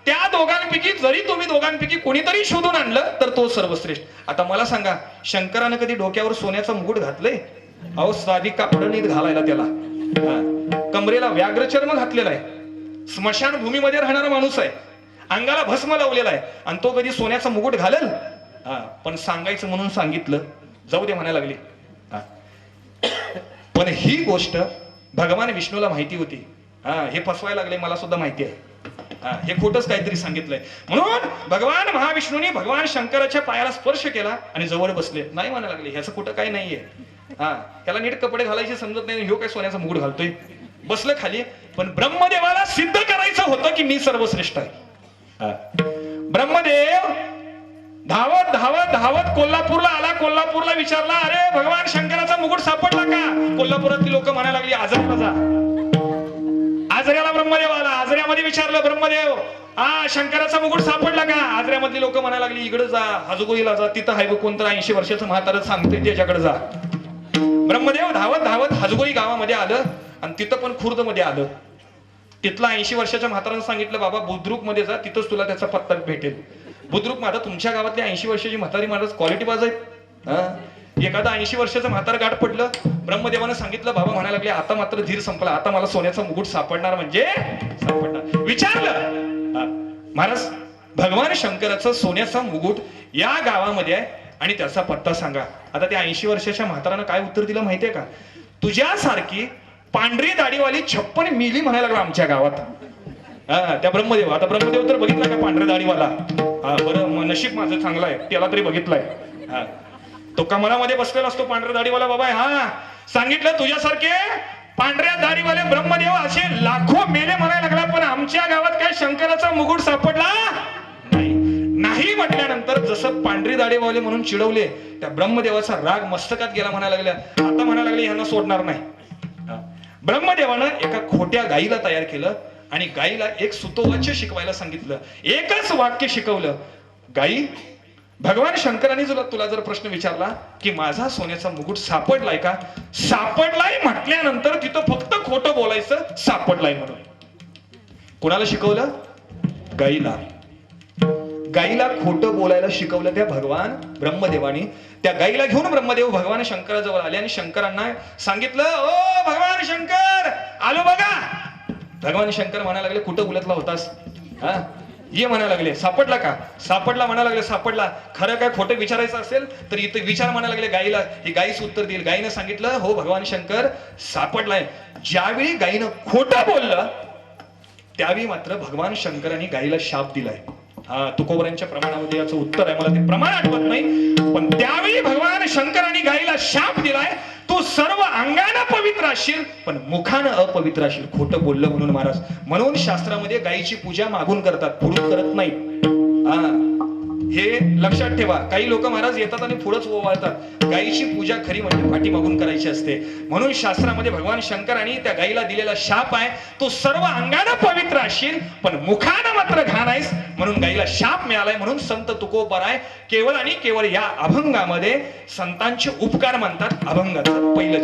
त्या दोघांपैकी जरी तुम्ही दोघांपैकी कोणीतरी शोधून आणलं तर तो सर्वश्रेष्ठ. आता मला सांगा, शंकरानं कधी डोक्यावर सोन्याचा मुकुट घातलंय? अहो साधी कापड नीट घालायला त्याला, कमरेला व्याघ्रचर्म घातलेला आहे, स्मशान भूमीमध्ये राहणारा माणूस आहे, अंगाला भस्म लावलेला आहे, आणि तो कधी सोन्याचा मुकुट घालेल? पण सांगायचं म्हणून सांगितलं, जाऊ दे म्हणायला लागली. पण ही गोष्ट भगवान विष्णूला माहिती होती. हे फसवायला लागले, मला सुद्धा माहिती आहे, हे खोटच काहीतरी सांगितलंय. म्हणून भगवान महाविष्णूने भगवान शंकराच्या पायाला स्पर्श केला आणि जवळ बसले. नाही म्हणायला लागले, ह्याचं कुठं काही नाहीये. हा, त्याला नीट कपडे घालायचे समजत नाही, ह्यो काय सोन्याचा मुकुट घालतोय. बसलं खाली. पण ब्रह्मदेवाला सिद्ध करायचं होतं की मी सर्वश्रेष्ठ आहे. हा. ब्रह्मदेव धावत धावत धावत कोल्हापूरला आला. कोल्हापूरला विचारला, अरे भगवान शंकराचा मुकुट सापडला का? कोल्हापुरातली लोक म्हणायला लागली, आजऱ्याला जा. आजऱ्याला ब्रह्मदेव आला. आजऱ्यामध्ये विचारलं, ब्रह्मदेव हा शंकराचा मुकुट सापडला का? आजऱ्यामधली लोक म्हणायला लागली, इकडे जा, हजगोईला जा, तिथं आहे कोणतं 80 वर्षाचं म्हातारं सांगते त्याच्याकडे जा. ब्रह्मदेव धावत धावत हजगोई गावामध्ये आलं आणि तिथं पण खुर्द मध्ये आलं. तिथला 80 वर्षाच्या म्हातारानं सांगितलं, बाबा बुद्रुक मध्ये जा, तिथंच तुला त्याचा पत्ता भेटेल. बुद्रुक माझा तुमच्या गावातली 80 वर्षाची म्हातारी महाराज क्वालिटी बाज आहेत. एखादा 80 वर्षाचं म्हातार गाठ पडलं. ब्रह्मदेवानं सांगितलं, बाबा म्हणायला लागले, आता मात्र धीर संपला, आता मला सोन्याचा मुकुट सापडणार म्हणजे सापडणार. विचारलं, महाराज भगवान शंकराचं सोन्याचा मुकुट या गावामध्ये आहे आणि त्याचा पत्ता सांगा. आता त्या 80 वर्षाच्या म्हातारानं काय उत्तर दिलं माहितीये का? तुझ्यासारखी पांढरी दाढीवाली 56 मिली म्हणायला लागला आमच्या गावात. त्या ब्रह्मदेव, आता ब्रह्मदेव तर बघितला का पांढऱ्या दाढीवाला? हा, बरं, नशीब माझं चांगलं आहे, त्याला तरी बघितलंय. हा, तो कमळामध्ये बसलेला असतो पांढऱ्या दाढीवाला बाबा. हा, सांगितलं तुझ्यासारखे पांढऱ्या दाढीवाले ब्रह्मदेव असे लाखो मेले म्हणायला लागला, पण आमच्या गावात काय शंकराचा मुकुट सापडला नाही म्हटल्यानंतर जसं पांढरी दाढीवाले म्हणून चिडवले, त्या ब्रह्मदेवाचा राग मस्तकात गेला. म्हणायला लागल्या, आता म्हणायला लागले ह्यांना सोडणार नाही. ब्रह्मदेवानं एका खोट्या गाईला तयार केलं आणि गाईला एक सुतोवाच्य शिकवायला सांगितलं. एकच वाक्य शिकवलं, गाई भगवान शंकरांनी तुला जर प्रश्न विचारला की माझा सोन्याचा मुकुट सापडलाय का? सापडलाय म्हटल्यानंतर तिथं फक्त खोटं बोलायचं, सापडलाय म्हणून. कोणाला शिकवलं? गाईला. गाईला खोटं बोलायला शिकवलं त्या भगवान ब्रह्मदेवानी. त्या गाईला घेऊन ब्रह्मदेव भगवान शंकराजवळ आले आणि शंकरांना सांगितलं, ओ भगवान शंकर आलो बघा. भगवान शंकर म्हणायला लागले, कुठं बोलतला होतास? हा, ये म्हणायला लागले. सापडला का? सापडला म्हणायला लागले. सापडला. खरं काय खोटं विचारायचं असेल तर इथं विचार म्हणायला लागले गाईला. ही गाईच उत्तर देईल. गाईनं सांगितलं, हो भगवान शंकर सापडलाय. ज्यावेळी गाईनं खोटं बोललं त्यावेळी मात्र भगवान शंकरांनी गाईला शाप दिलाय. हा, तुकोबरांच्या प्रमाणामध्ये याचं उत्तर आहे, मला ते प्रमाण आठवत नाही, पण त्यावेळी भगवान शंकरांनी गाईला शाप दिलाय, तू सर्व अंगानं पवित्र असशील पण मुखानं अपवित्र असशील, खोटं बोललं म्हणून महाराज. म्हणून शास्त्रामध्ये गायीची पूजा मागून करतात, पुढून करत नाही. हे लक्षात ठेवा. काही लोक महाराज येतात आणि पुढंच ओवाळतात. गायीची पूजा खरी म्हणजे पाठी मागून करायची असते. म्हणून शास्त्रामध्ये भगवान शंकरांनी त्या गायीला दिलेला शाप आहे, तू सर्व अंगानं पवित्र असशील पण मुखानं मात्र घाण आहेस, म्हणून गायीला शाप मिळालाय. म्हणून संत तुकोबराय केवळ आणि केवळ या अभंगामध्ये संतांचे उपकार म्हणतात. अभंगाचं पहिलं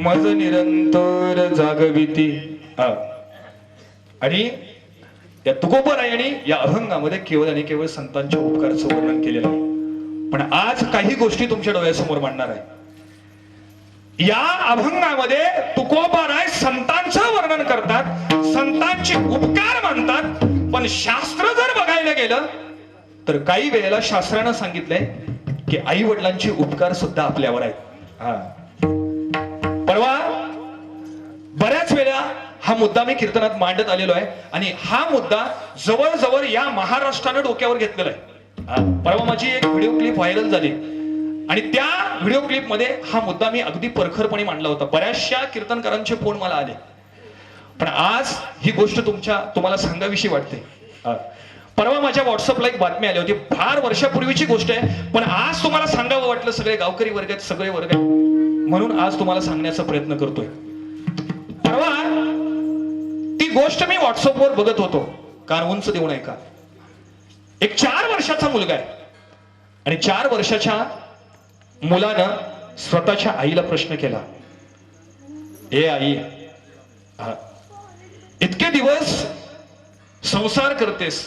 मज निरंतर जागविती. आणि या तुकोबरायाने या अभंगामध्ये केवळ आणि केवळ संतांच्या उपकाराचं वर्णन केलेलं आहे. पण आज काही गोष्टी तुमच्या डोळ्यासमोर मांडणार आहे. या अभंगामध्ये तुकोबाराय संतांचं वर्णन करतात, संतांचे उपकार मानतात. पण शास्त्र जर बघायला गेलं तर काही वेळेला शास्त्रानं सांगितलंय की आई वडिलांचे उपकार सुद्धा आपल्यावर आहेत. परवा बऱ्याच वेळा हा मुद्दा मी कीर्तनात मांडत आलेलो आहे आणि हा मुद्दा जवळजवळ या महाराष्ट्रानं डोक्यावर घेतलेला आहे. परवा माझी एक व्हिडिओ क्लिप व्हायरल झाली आणि त्या व्हिडिओ क्लिप मध्ये हा मुद्दा मी अगदी परखरपणे मांडला होता. बऱ्याचशा कीर्तनकारांचे फोन मला आले. पण आज ही गोष्ट तुम्हाला सांगावीशी वाटते. परवा माझ्या व्हॉट्सअपला एक बातमी आली होती, फार वर्षापूर्वीची गोष्ट आहे, पण आज तुम्हाला सांगावं वाटलं. सगळे गावकरी वर्ग आहेत, सगळे वर्ग आहेत, म्हणून आज तुम्हाला सांगण्याचा प्रयत्न करतोय. परवा ती गोष्ट मी व्हॉट्सअपवर बघत होतो, कान उंच देऊन ऐका. एक 4 वर्षाचा मुलगा आहे आणि 4 वर्षाच्या मुलानं स्वतःच्या आईला प्रश्न केला, ए आई, इतके दिवस संसार करतेस,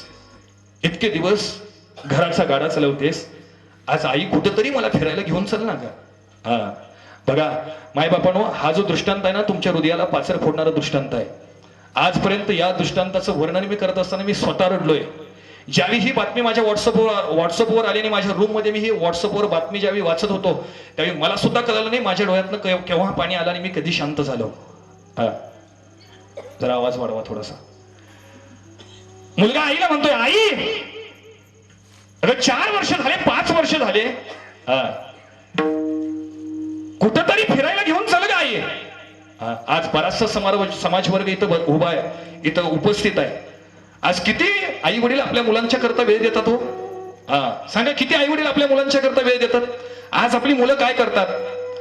इतके दिवस घराचा गाडा चालवतेस, आज आई कुठेतरी मला फिरायला घेऊन चल ना का. बघा माय बापानो, हा जो दृष्टांत आहे ना, तुमच्या हृदयाला पाचर फोडणारा दृष्टांत आहे. आजपर्यंत या दृष्टांताचं वर्णन मी करत असताना मी स्वतः रडलोय. ज्यावेळी ही बातमी माझ्या व्हॉट्सअपवर आली आणि माझ्या रूम मध्ये मी ही व्हॉट्सअपवर बातमी ज्यावेळी वाचत होतो त्यावेळी मला सुद्धा कळलं नाही माझ्या डोळ्यातनं केव्हा पाणी आलं आणि मी कधी शांत झालो. जरा आवाज वाढवा थोडासा. मुलगा आईला म्हणतोय, आई अगं 4 वर्ष झाले, 5 वर्ष झाले, कुठंतरी फिरायला घेऊन चल ग आई. आज बराचसा समाज वर्ग इथं उभा आहे, इथं उपस्थित आहे. आज किती आई वडील आपल्या मुलांच्या करता वेळ देतात हो. सांगा, किती आई वडील आपल्या मुलांच्या करता वेळ देतात. आज आपली मुलं काय करतात,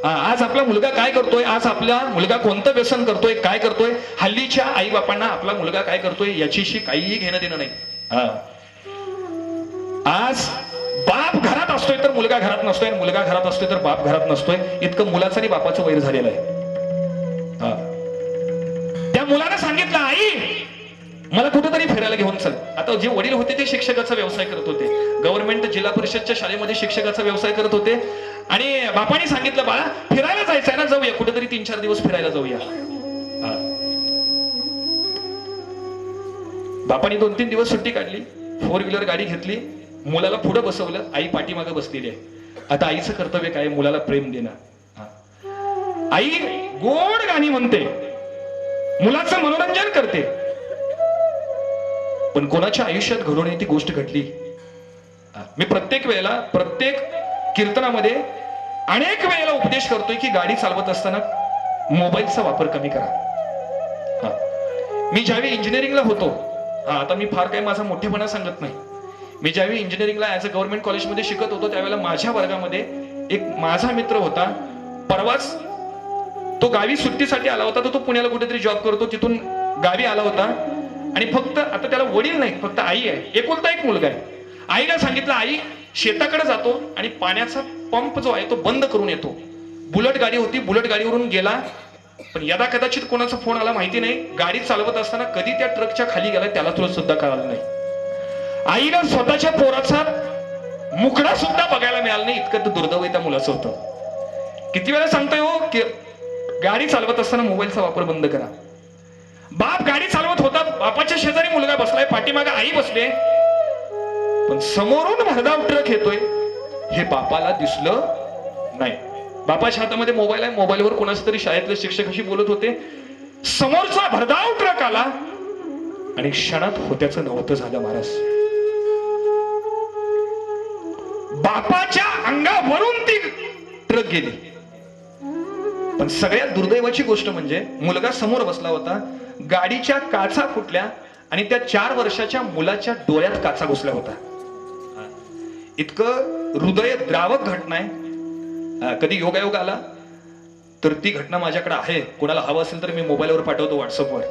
आज आपला मुलगा काय करतोय, आज आपला मुलगा कोणतं व्यसन करतोय, काय करतोय. हल्लीच्या आई बापांना आपला मुलगा काय करतोय याच्याशी काहीही घेणं देणं नाही. आज बाप घरात असतोय तर मुलगा घरात नसतोय, मुलगा घरात असतोय तर बाप घरात नसतोय. इतकं मुलाचं आणि बापाचं वैर झालेलं आहे. त्या मुलानं सांगितलं, आई मला कुठेतरी फिरायला घेऊन चल. आता जे वडील होते ते शिक्षकाचा व्यवसाय करत होते, गव्हर्नमेंट जिल्हा परिषदच्या शाळेमध्ये शिक्षकाचा व्यवसाय करत होते. आणि बापाने सांगितलं, बाळा फिरायला जायचंय ना, जाऊया कुठेतरी 3-4 दिवस फिरायला जाऊया. बापाने 2-3 दिवस सुट्टी काढली, 4 व्हीलर गाडी घेतली, मुलाला पुढे बसवलं, आई पाठीमागे बसलेली आहे. आता आईचं कर्तव्य काय, मुलाला प्रेम देणं. आई गोड गाणी म्हणते, मुलाचं मनोरंजन करते. पण कोणाच्या आयुष्यात घडून ती गोष्ट घडली. मी प्रत्येक वेळेला, प्रत्येक कीर्तनामध्ये अनेक वेळेला उपदेश करतोय की गाडी चालवत असताना मोबाईलचा वापर कमी करा. मी ज्यावेळी इंजिनिअरिंगला होतो, आता मी फार काही माझा मोठेपणा सांगत नाही, मी ज्यावेळी इंजिनिअरिंगला ऍज अ गव्हर्नमेंट कॉलेजमध्ये शिकत होतो त्यावेळेला माझ्या वर्गामध्ये एक माझा मित्र होता. परवाच तो गावी सुट्टीसाठी आला होता. तो पुण्याला कुठेतरी जॉब करतो, तिथून गावी आला होता आणि फक्त आता त्याला वडील नाही, फक्त आई आहे, एकुलता एक मुलगा आहे. आईला सांगितलं, आई शेताकडे जातो आणि पाण्याचा पंप जो आहे तो बंद करून येतो. बुलेट गाडी होती, बुलेट गाडीवरून गेला, पण यदा कदाचित कोणाचा फोन आला माहिती नाही. गाडी चालवत असताना कधी त्या ट्रकच्या खाली गेला त्याला तुला सुद्धा कळालं नाही. आईला स्वतःच्या पोराचा मुकडा सुद्धा बघायला मिळाला नाही, इतकं दुर्दैव त्या मुलाचं होतं. किती वेळा सांगतोय हो की गाडी चालवत असताना मोबाईलचा वापर बंद करा. बाप गाडी चालवत होता, बापाच्या शेजारी मुलगा बसलाय, पाठीमागे आई बसले, पण समोरून भरधाव ट्रक येतोय हे बापाला दिसलं नाही. बापाच्या हातामध्ये मोबाईल आहे, मोबाईलवर कोणाच तरी शाळेतले शिक्षकाशी बोलत होते. समोरचा भरधाव ट्रक आला आणि क्षणात होत्याचं नव्हतं झालं. महाराज, बापाच्या अंगावरून ती ट्रक गेली. पण सगळ्यात दुर्दैवाची गोष्ट म्हणजे मुलगा समोर बसला होता, गाडीच्या काचा फुटल्या आणि त्या 4 वर्षाच्या मुलाच्या डोळ्यात काचा घुसल्या होता. इतकं हृदय द्रावक घटना आहे. कधी योगायोग आला तर ती घटना माझ्याकडे आहे, कोणाला हवं असेल तर मी मोबाईलवर पाठवतो, व्हॉट्सअपवर.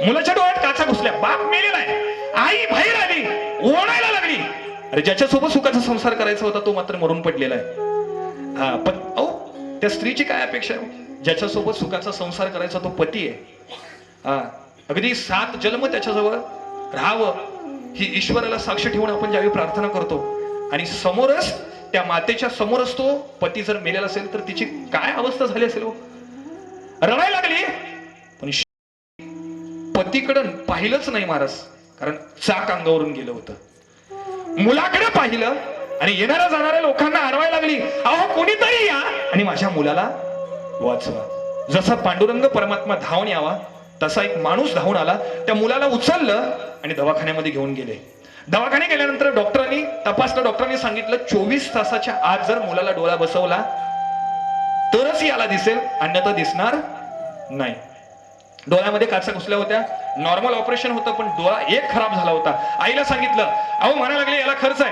मुलाच्या डोळ्यात काचा घुसल्या, बाप मेलेला आहे, आई बाहेर आली, ओरडायला लागली. अरे ज्याच्यासोबत सुखाचा संसार करायचा होता तो मात्र मरून पडलेला आहे. पण त्या स्त्रीची काय अपेक्षा आहे? ज्याच्यासोबत सुखाचा संसार करायचा तो पती आहे. अगदी 7 जन्म त्याच्याजवळ राहावं ही ईश्वराला साक्ष ठेवून आपण ज्यावेळी प्रार्थना करतो आणि समोरच त्या मातेच्या समोरच तो पती जर मेलेला असेल तर तिची काय अवस्था झाली असेल हो. रडायला लागली पण पतीकडे पाहिलंच नाही महाराज, कारण चाक अंगावरून गेलं होतं. मुलाकडे पाहिलं आणि येणाऱ्या जाणाऱ्या लोकांना आरवायला लागली, अहो कोणीतरी या आणि माझ्या मुलाला वाचवा. जसा पांडुरंग परमात्मा धावून यावा तसा एक माणूस धावून आला, त्या मुलाला उचललं आणि दवाखान्यामध्ये घेऊन गेले. दवाखान्यात गेल्यानंतर डॉक्टरांनी तपासलं. डॉक्टरांनी सांगितलं 24 तासाच्या आत जर मुलाला डोळा बसवला तरच याला दिसेल, अन्यथा दिसणार नाही. डोळ्यामध्ये काचा घुसल्या होत्या. नॉर्मल ऑपरेशन होतं पण डोळा एक खराब झाला होता. आईला सांगितलं, अहो म्हणायला लागले याला खर्च आहे,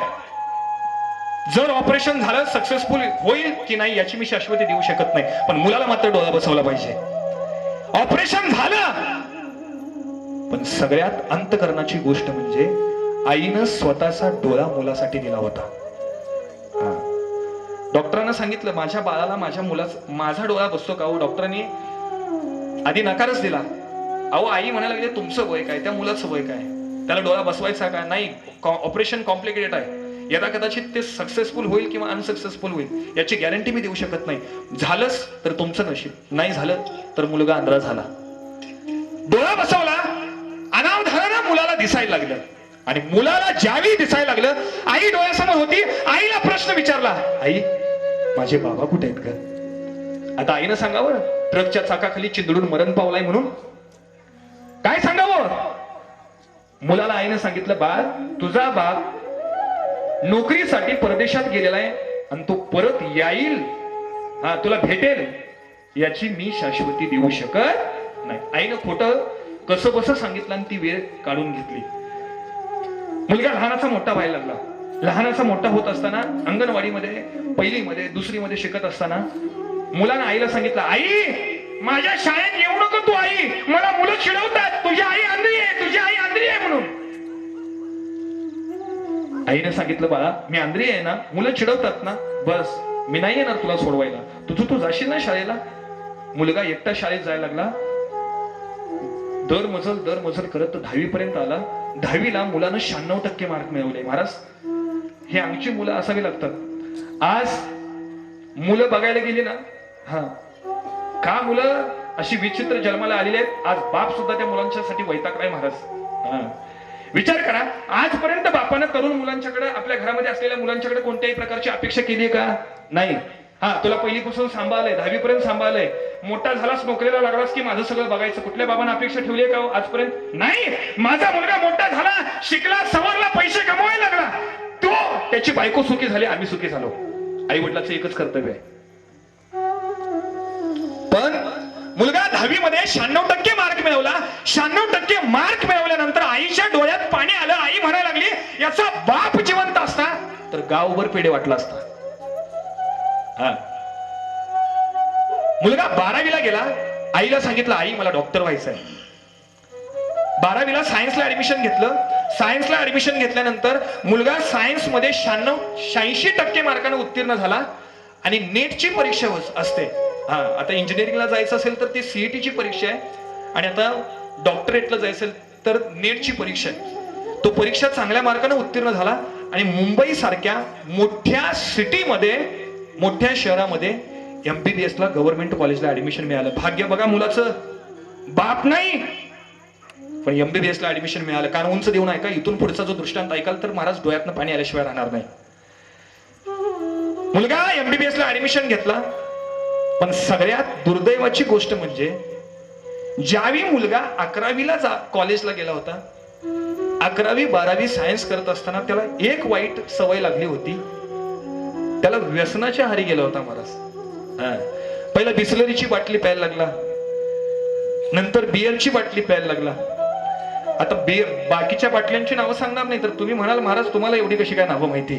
जर ऑपरेशन झालं सक्सेसफुल होईल की नाही याची मी शाश्वती देऊ शकत नाही, पण मुलाला मात्र डोळा बसवला पाहिजे. ऑपरेशन झालं पण सगळ्यात अंतकरणाची गोष्ट म्हणजे आईनं स्वतःचा डोळा मुलासाठी दिला होता. डॉक्टरांना सांगितलं माझ्या बाळाला माझ्या मुलाचा माझा डोळा बसतो का हो. डॉक्टरांनी आधी नकारच दिला. अहो आई म्हणायला लागले तुमचं वय काय, त्या मुलाचं वय काय, त्याला डोळा बसवायचा का नाही, ऑपरेशन कॉम्प्लिकेटेड आहे, यदा कदाचित ते सक्सेसफुल होईल किंवा अनसक्सेसफुल होईल याची गॅरंटी मी देऊ शकत नाही. झालंच तर तुमचं नशीब, नाही झालं तर मुलगा आंधळा झाला. डोळा बसवला, अनावधानानं मुलाला दिसायला लागलं आणि मुलाला ज्यावेळी दिसायला लागलं आई डोळ्यासमोर होती. आईला प्रश्न विचारला, आई माझे बाबा कुठे आहेत का. आता आईनं सांगावं ट्रकच्या चाकाखाली चिंदडून मरण पावलाय म्हणून, काय सांगावं. मुलाला आईनं सांगितलं बाळ तुझा बाप नोकरीसाठी परदेशात गेलेला आहे आणि तो परत येईल, तुला भेटेल याची मी शाश्वती देऊ शकत नाही. आईनं खोटं कसं बसं सांगितलं आणि ती वेळ काढून घेतली. मुलगा लहानाचा मोठा व्हायला लागला. लहानाचा मोठा होत असताना अंगणवाडीमध्ये पहिलीमध्ये दुसरीमध्ये शिकत असताना मुलानं आईला सांगितलं, आई माझ्या शाळेत येऊ नको तू, आई मला मुलं चिडवतात, तुझी आई आंधळी आहे, तुझी आई आंधळी आहे म्हणून. आईने सांगितलं बाळा मी आंधळी आहे ना, मुलं चिडवतात ना, बस मी नाही येणार तुला सोडवायला, तू जाशील ना शाळेला. मुलगा एकटा शाळेत जायला लागला. दर मजल करत 10वी पर्यंत आला. 10वीला मुलानं 96% मार्क मिळवले. महाराज हे आमची मुलं असावी लागतात. आज मुलं बघायला गेली ना, का मुलं अशी विचित्र जन्माला आलेली आहेत. आज बाप सुद्धा त्या मुलांच्यासाठी वैतागलाय महाराज. विचार करा आजपर्यंत बापानं तरुण मुलांच्याकडे आपल्या घरामध्ये असलेल्या मुलांच्याकडे कोणत्याही प्रकारची अपेक्षा केली आहे का. नाही. तुला पहिलीपासून सांभाळलंय, 10वी पर्यंत सांभाळलंय, मोठा झालास नोकरीला लागलास की माझं सगळं बघायचं. कुठल्या बाबांना अपेक्षा ठेवली आहे का आजपर्यंत. नाही. माझा मुलगा मोठा झाला, शिकला, सवरला, पैसे कमवायला लागला, तो त्याची बायको सुखी झाली, आम्ही सुखी झालो. आई वडिलांचं एकच कर्तव्य आहे. पण मुलगा 10वी मध्ये 96% मार्क मिळवला. 96% मार्क मिळवल्यानंतर आईच्या डोळ्यात पाणी आलं. आई म्हणायला लागली याचा बाप जिवंत असता तर गावभर पेढे वाटला असता. मुलगा 12वीला गेला. आईला सांगितलं आई मला डॉक्टर व्हायचं आहे. 12वीला सायन्सला ऍडमिशन घेतलं. सायन्सला ऍडमिशन घेतल्यानंतर मुलगा सायन्स मध्ये 86% मार्काने उत्तीर्ण झाला आणि नेटची परीक्षा असते. आता इंजिनिअरिंगला जायचं असेल तर ती सीईटीची परीक्षा आहे आणि आता डॉक्टरेटला जायचं असेल तर नेटची परीक्षा आहे. तो परीक्षा चांगल्या मार्काने उत्तीर्ण झाला आणि मुंबई सारख्या मोठ्या सिटीमध्ये, मोठ्या शहरामध्ये MBBS ला गव्हर्नमेंट कॉलेजला ऍडमिशन मिळालं. भाग्य बघा मुलाचं, बाप नाही पण MBBS ला ऍडमिशन मिळालं. कारण उंच देऊन ऐका, इथून पुढचा जो दृष्टांत ऐकाल तर महाराज डोळ्यातनं पाणी आल्याशिवाय राहणार नाही. मुलगा MBBS ला ऍडमिशन घेतला. पण सगळ्यात दुर्दैवाची गोष्ट म्हणजे ज्यावेळी मुलगा 11वीला कॉलेजला गेला होता, 11वी 12वी सायन्स करत असताना त्याला एक वाईट सवय लागली होती. त्याला व्यसनाच्या आहारी गेला होता महाराज. पहिला बिस्लरीची बाटली प्यायला लागला, नंतर बिअरची बाटली प्यायला लागला. आता बाकीच्या बाटल्यांची नावं सांगणार नाही तर तुम्ही म्हणाल महाराज तुम्हाला एवढी कशी काय नावं माहिती.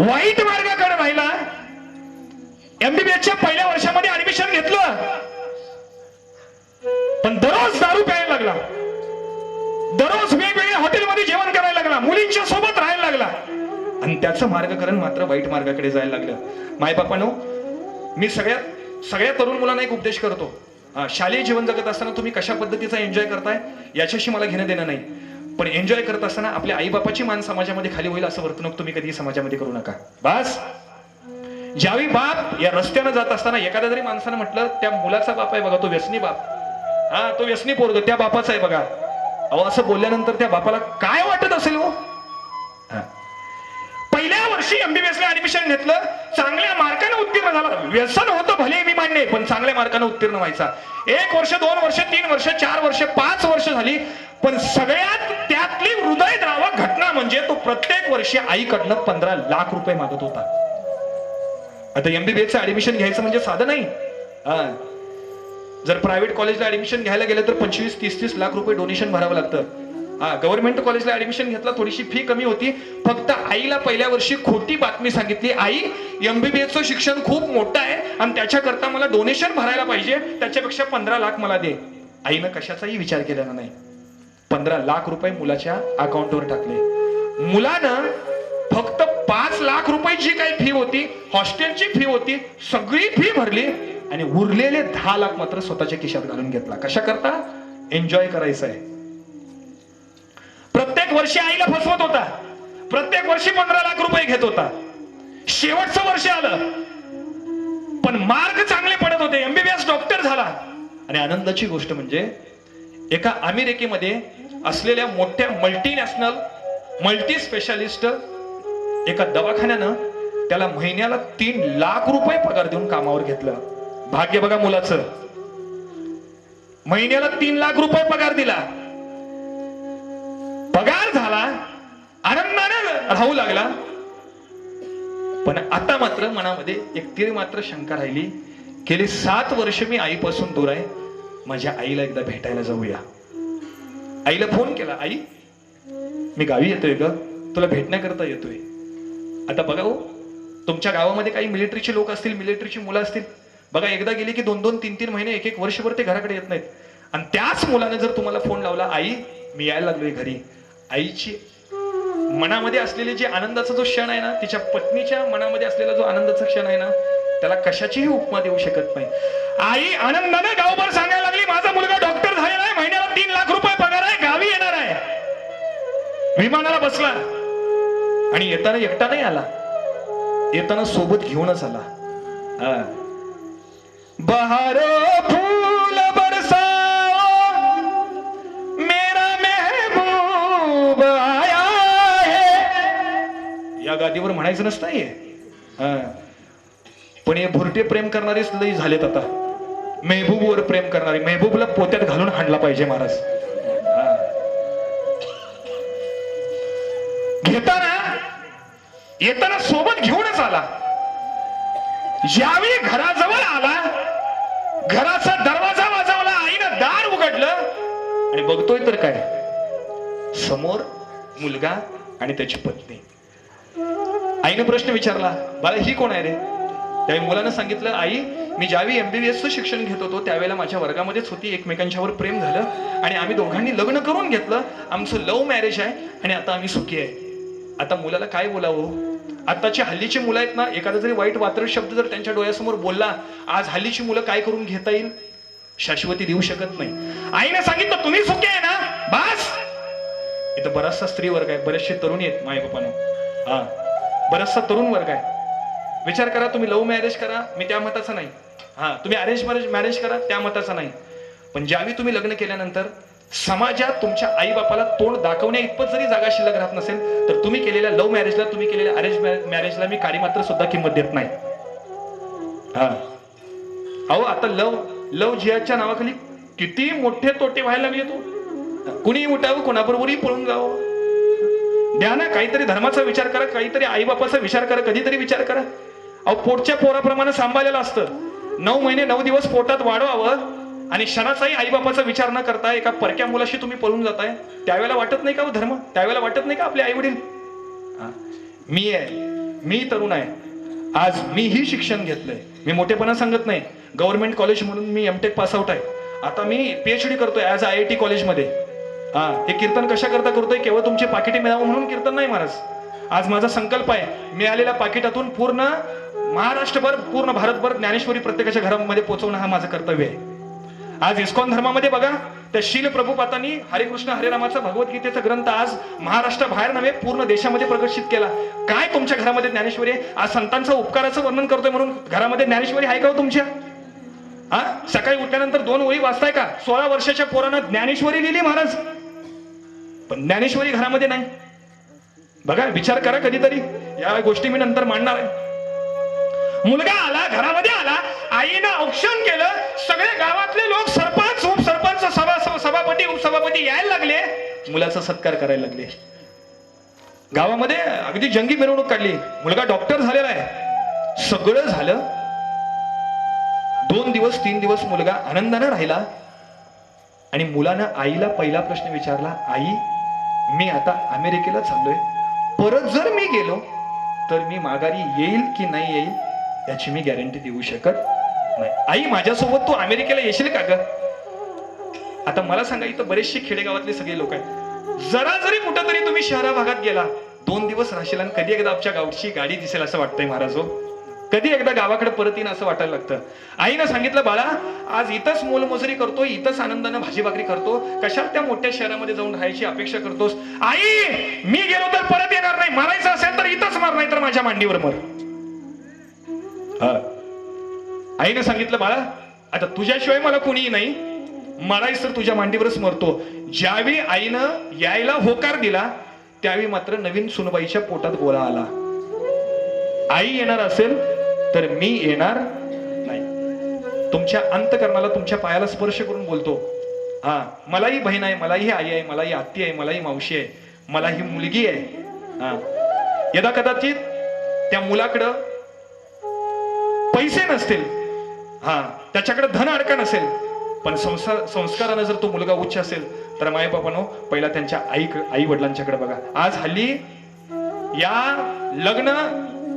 वाईट मार्गाकडे राहिला. MBBSच्या पहिल्या वर्षामध्ये ऍडमिशन घेतलं पण दररोज दारू प्यायला लागला, दररोज वेगवेगळ्या हॉटेलमध्ये जेवण करायला लागला, मुलींच्या सोबत राहायला लागला आणि त्याचं मार्गकरण मात्र वाईट मार्गाकडे जायला लागलं. मायबापानो मी सगळ्या तरुण मुलांना एक उपदेश करतो. शालेय जीवन जगत असताना तुम्ही कशा पद्धतीचा एन्जॉय करताय याच्याशी मला घेणं देणं नाही, पण एन्जॉय करत असताना आपल्या आई बापाची मान समाजामध्ये खाली होईल असं वर्तणूक तुम्ही कधी समाजामध्ये करू नका. बस. ज्यावेळी बाप या रस्त्यानं जात असताना एखाद्या जरी माणसानं म्हटलं त्या मुलाचा बाप आहे बघा, तो व्यसनी बाप, तो व्यसनी पोरग त्या बापाचा आहे बघा, अहो असं बोलल्यानंतर त्या बापाला काय वाटत असेल हो? पहिल्या वर्षी MBBS ला ऍडमिशन घेतलं, चांगल्या मार्काने उत्तीर्ण झाला. व्यसन होतं भले मी मान्य, पण चांगल्या मार्काने उत्तीर्ण व्हायचा. 1 वर्ष 2 वर्ष 3 वर्ष 4 वर्ष 5 वर्ष झाली, पण सगळ्यात त्यातली हृदयद्रावक घटना म्हणजे तो प्रत्येक वर्षी आईकडनं 15 लाख रुपये मागत होता. आता MBBS चं ऍडमिशन घ्यायचं म्हणजे साधं नाही. जर प्रायव्हेट कॉलेजला ऍडमिशन घ्यायला गेलं तर 25-30 लाख रुपये डोनेशन भरावं लागतं. गव्हर्नमेंट कॉलेजला ऍडमिशन घेतला, थोडीशी फी कमी होती. फक्त आईला पहिल्या वर्षी खोटी बातमी सांगितली, आई MBBS चं शिक्षण खूप मोठं आहे आणि त्याच्याकरता मला डोनेशन भरायला पाहिजे, त्याच्यापेक्षा 15 लाख मला दे. आईनं कशाचाही विचार केलेला नाही, 15 लाख रुपये मुलाच्या अकाउंटवर टाकले. मुलानं फक्त 5 लाख रुपये जी काही फी होती, हॉस्टेलची फी होती, सगळी फी भरली आणि उरलेले 10 लाख मात्र स्वतःच्या खिशात घालून घेतला. कशा करता? एन्जॉय करायचं आहे. प्रत्येक वर्षी आईला फसवत होता, प्रत्येक वर्षी 15 लाख रुपये घेत होता. शेवटचं वर्ष आलं, पण मार्क चांगले पडत होते, MBBS डॉक्टर झाला. आणि आनंदाची गोष्ट म्हणजे एका अमेरिकेमध्ये असलेल्या मोठ्या मल्टीनॅशनल मल्टी स्पेशालिस्ट एका दवाखान्यानं त्याला महिन्याला 3 लाख रुपये पगार देऊन कामावर घेतलं. भाग्य बघा मुलाचं, महिन्याला 3 लाख रुपये पगार दिला. पगार झाला, आनंदाने राहू लागला. पण आता मात्र मनामध्ये एक तीळ मात्र शंका राहिली. गेली 7 वर्ष मी आईपासून दूर आहे, माझ्या आईला एकदा भेटायला जाऊया. आईला फोन केला, आई मी गावी येतोय ग, तुला भेटण्याकरता येतोय. आता बघा हो, तुमच्या गावामध्ये काही मिलिटरीचे लोक असतील, मिलिटरीची मुलं असतील बघा, एकदा गेली की 2-2, 3-3 महिने, 1-1 वर्षभर ते घराकडे येत नाहीत. आणि त्याच मुलाने जर तुम्हाला फोन लावला, आई मी यायला लागलोय घरी, आईची मनामध्ये असलेले जे आनंदाचा जो क्षण आहे ना, तिच्या पत्नीच्या मनामध्ये असलेला जो आनंदाचा क्षण आहे ना, त्याला कशाचीही उपमा देऊ शकत नाही. आई आनंदाने गावभर सांगायला लागली, माझा मुलगा डॉक्टर झालेला आहे, महिन्याला 3 लाख रुपये पगार आहे, गावी येणार आहे. विमानाला बसला आणि येताना एकटा नाही आला, येताना सोबत घेऊनच आला. बहारो फूल बरसाओ मेरा महबूब आया है. या गादीवर म्हणायचं नसतं हे, पण हे भुरटे प्रेम करणारेच लई झालेत आता. मेहबूबवर प्रेम करणारे, मेहबूबला पोत्यात घालून हाणला पाहिजे महाराज. घेताना येताना सोबत घेऊनच आला. ज्यावेळी घराजवळ आला, घराचा दरवाजा वाजवला, आईनं दार उघडलं आणि बघतोय तर काय, समोर मुलगा आणि त्याची पत्नी. आईनं प्रश्न विचारला, बाळा ही कोण आहे रे? त्यावेळी मुलानं सांगितलं, आई मी ज्यावेळी MBBS चं शिक्षण घेत होतो त्यावेळेला माझ्या वर्गामध्येच होती, एकमेकांच्यावर प्रेम झालं आणि आम्ही दोघांनी लग्न करून घेतलं. आमचं लव्ह मॅरेज आहे आणि आता आम्ही सुखी आहे. आता मुलाला काय बोलावं? आताची हल्लीची मुलं आहेत ना, एखादा जरी वाईट वात्रट शब्द जर त्यांच्या डोळ्यासमोर बोलला, आज हल्लीची मुलं काय करून घेता येईल? शाश्वती देऊ शकत नाही. आईने सांगितलं, तुम्ही सुखी आहे ना, बस. इथं बराचसा स्त्री वर्ग आहे, बरेचसे तरुणी आहेत माय बापानो, बराचसा तरुण वर्ग आहे. विचार करा, तुम्ही लव्ह मॅरेज करा, मी त्या मताचा नाही. तुम्ही अरेंज मॅरेज करा, त्या मताचा नाही. पण ज्यावेळी तुम्ही लग्न केल्यानंतर समाजात तुमच्या आई बापाला तोंड दाखवण्या इतपत जरी जागा शिल्लक राहत नसेल, तर तुम्ही केलेल्या लव्ह मॅरेजला, तुम्ही केलेल्या अरेंज मॅरेजला मी काडी मात्र सुद्धा किंमत देत नाही. अहो आता लव जिहादच्या नावाखाली किती मोठे तोटे व्हायला लागले. तो कुणी उठावं, कोणाबरोबरही पळून जावं. द्या ना काहीतरी धर्माचा विचार करा, काहीतरी आई बापाचा विचार करा, कधीतरी विचार करा. अहो पोटच्या पोराप्रमाणे सांभाळलेलं असतं. 9 महिने 9 दिवस पोटात वाढवावं आणि क्षणाचाही आईबापाचा विचार न करता एका परक्या मुलाशी तुम्ही पळून जाताय. त्यावेळेला वाटत नाही का हो धर्म? त्यावेळेला वाटत नाही का आपले आई वडील? मी आहे, मी तरुण आहे, आज मीही शिक्षण घेतलंय. मी मोठेपणा सांगत नाही. गव्हर्नमेंट कॉलेज म्हणून मी MTech पास आउट आहे. आता मी PhD करतोय ऍज IIT कॉलेजमध्ये. हे कीर्तन कशा करता करतोय? केवळ तुमची पाकिटे मिळावं म्हणून कीर्तन नाही महाराज. आज माझा संकल्प आहे, मिळालेल्या पाकिटातून पूर्ण महाराष्ट्रभर पूर्ण भारतभर ज्ञानेश्वरी प्रत्येकाच्या घरामध्ये पोहोचवणं हा माझं कर्तव्य आहे. आज इस्कॉन धर्मामध्ये बघा, त्या शील प्रभुपादांनी हरिकृष्ण हरे रामाचा भगवद्गीतेचा ग्रंथ आज महाराष्ट्राबाहेर नव्हे पूर्ण देशामध्ये प्रकाशित केला. काय तुमच्या घरामध्ये ज्ञानेश्वरी आहे? आज संतांचा उपकाराचं वर्णन करतोय म्हणून घरामध्ये ज्ञानेश्वरी आहे का हो तुमच्या? हा, सकाळी उठल्यानंतर 2 ओळी वाचताय का? 16 वर्षाच्या पोरानं ज्ञानेश्वरी लिहिली महाराज, पण ज्ञानेश्वरी घरामध्ये नाही. बघा, विचार करा कधीतरी. या गोष्टी मी नंतर मांडणार आहे. मुलगा आला, घरामध्ये आला, आईनं औक्षण केलं, सगळे गावातले लोक सरपंच उपसरपंच सभापती उपसभापती यायला लागले, मुलाचा सत्कार करायला लागले. गावामध्ये अगदी जंगी मिरवणूक काढली. मुलगा डॉक्टर झालेला आहे, सगळं झालं. 2 दिवस 3 दिवस मुलगा आनंदाने राहिला आणि मुलानं आईला पहिला प्रश्न विचारला, आई मी आता अमेरिकेला चाललोय, परत जर मी गेलो तर मी माघारी येईल की नाही येईल याची मी गॅरंटी देऊ शकत नाही. आई माझ्यासोबत तू अमेरिकेला येशील का ग? आता मला सांगा, इथं बरेचसे खेडेगावातले सगळे लोक आहेत. जरा जरी कुठंतरी तुम्ही शहरा भागात गेला, 2 दिवस राहशील आणि कधी एकदा आमच्या गावची गाडी दिसेल असं वाटतंय महाराज. कधी एकदा गावाकडे परत येईन असं वाटायला लागतं. आईनं सांगितलं, बाळा आज इथंच मोलमजुरी करतो, इथंच आनंदानं भाजी भाकरी करतो, कशाला त्या मोठ्या शहरामध्ये जाऊन राहायची अपेक्षा करतोस? आई मी गेलो तर परत येणार नाही, मारायचं असेल तर इथंच मार, नाही तर माझ्या मांडीवर मर. आईनं सांगितलं, बाळा आता तुझ्याशिवाय मला कोणीही नाही, मरायच तर तुझ्या मांडीवरच मरतो. ज्यावेळी आईनं यायला होकार दिला त्यावेळी मात्र नवीन सुनबाईच्या पोटात गोळा आला. आई येणार असेल तर मी येणार नाही. तुमच्या अंतकरणाला, तुमच्या पायाला स्पर्श करून बोलतो, हा मलाही बहीण आहे, मलाही आई आहे, मलाही आत्ती आहे, मलाही मावशी आहे, मलाही मुलगी आहे. हा, यदा कदाचित त्या मुलाकडं पैसे नसतील, हा त्याच्याकडे धन अडका नसेल, पण संस्कारानं जर तो मुलगा उच्च असेल तर माय बापानो पहिला त्यांच्या आई वडिलांच्याकडे बघा. आज हल्ली या लग्न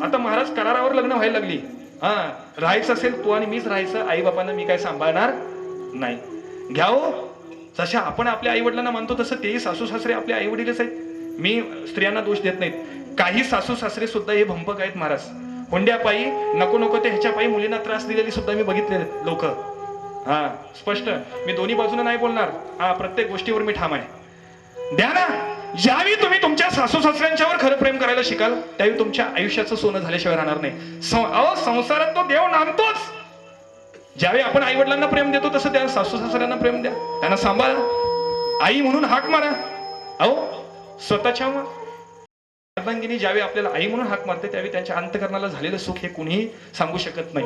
आता महाराज करारावर लग्न व्हायला लागली. हा, राहायचं असेल तू आणि मीच राहायचं, आई बापांना मी काय सांभाळणार नाही. घ्याव जशा आपण आपल्या आई वडिलांना मानतो तसं तेही सासू सासरे आपले आई वडीलच आहेत. मी स्त्रियांना दोष देत नाहीत. काही सासू सासरे सुद्धा हे भंपक आहेत महाराज. हुंड्या पायी नको नको ते ह्याच्या पायी मुलींना त्रास दिलेली सुद्धा मी बघितले लोक. हा, स्पष्ट मी दोन्ही बाजूने नाही बोलणार. हा, प्रत्येक गोष्टीवर मी ठाम आहे. द्या ना. ज्यावेळी तुम्ही तुमच्या सासू सासऱ्यांच्यावर खरं प्रेम करायला शिकाल त्यावेळी तुमच्या आयुष्याचं सोनं झाल्याशिवाय राहणार नाही. संसारात तो देव नांदतोच. ज्यावेळी आपण आई वडिलांना प्रेम देतो तसं त्या सासू सासऱ्यांना प्रेम द्या, त्यांना सांभाळा, आई म्हणून हाक मारा. स्वतःच्या अर्धांगिनी ज्यावेळी आपल्याला आई म्हणून हाक मारते त्यावेळी त्यांच्या अंतकरणाला झालेलं सुख हे कुणीही सांगू शकत नाही.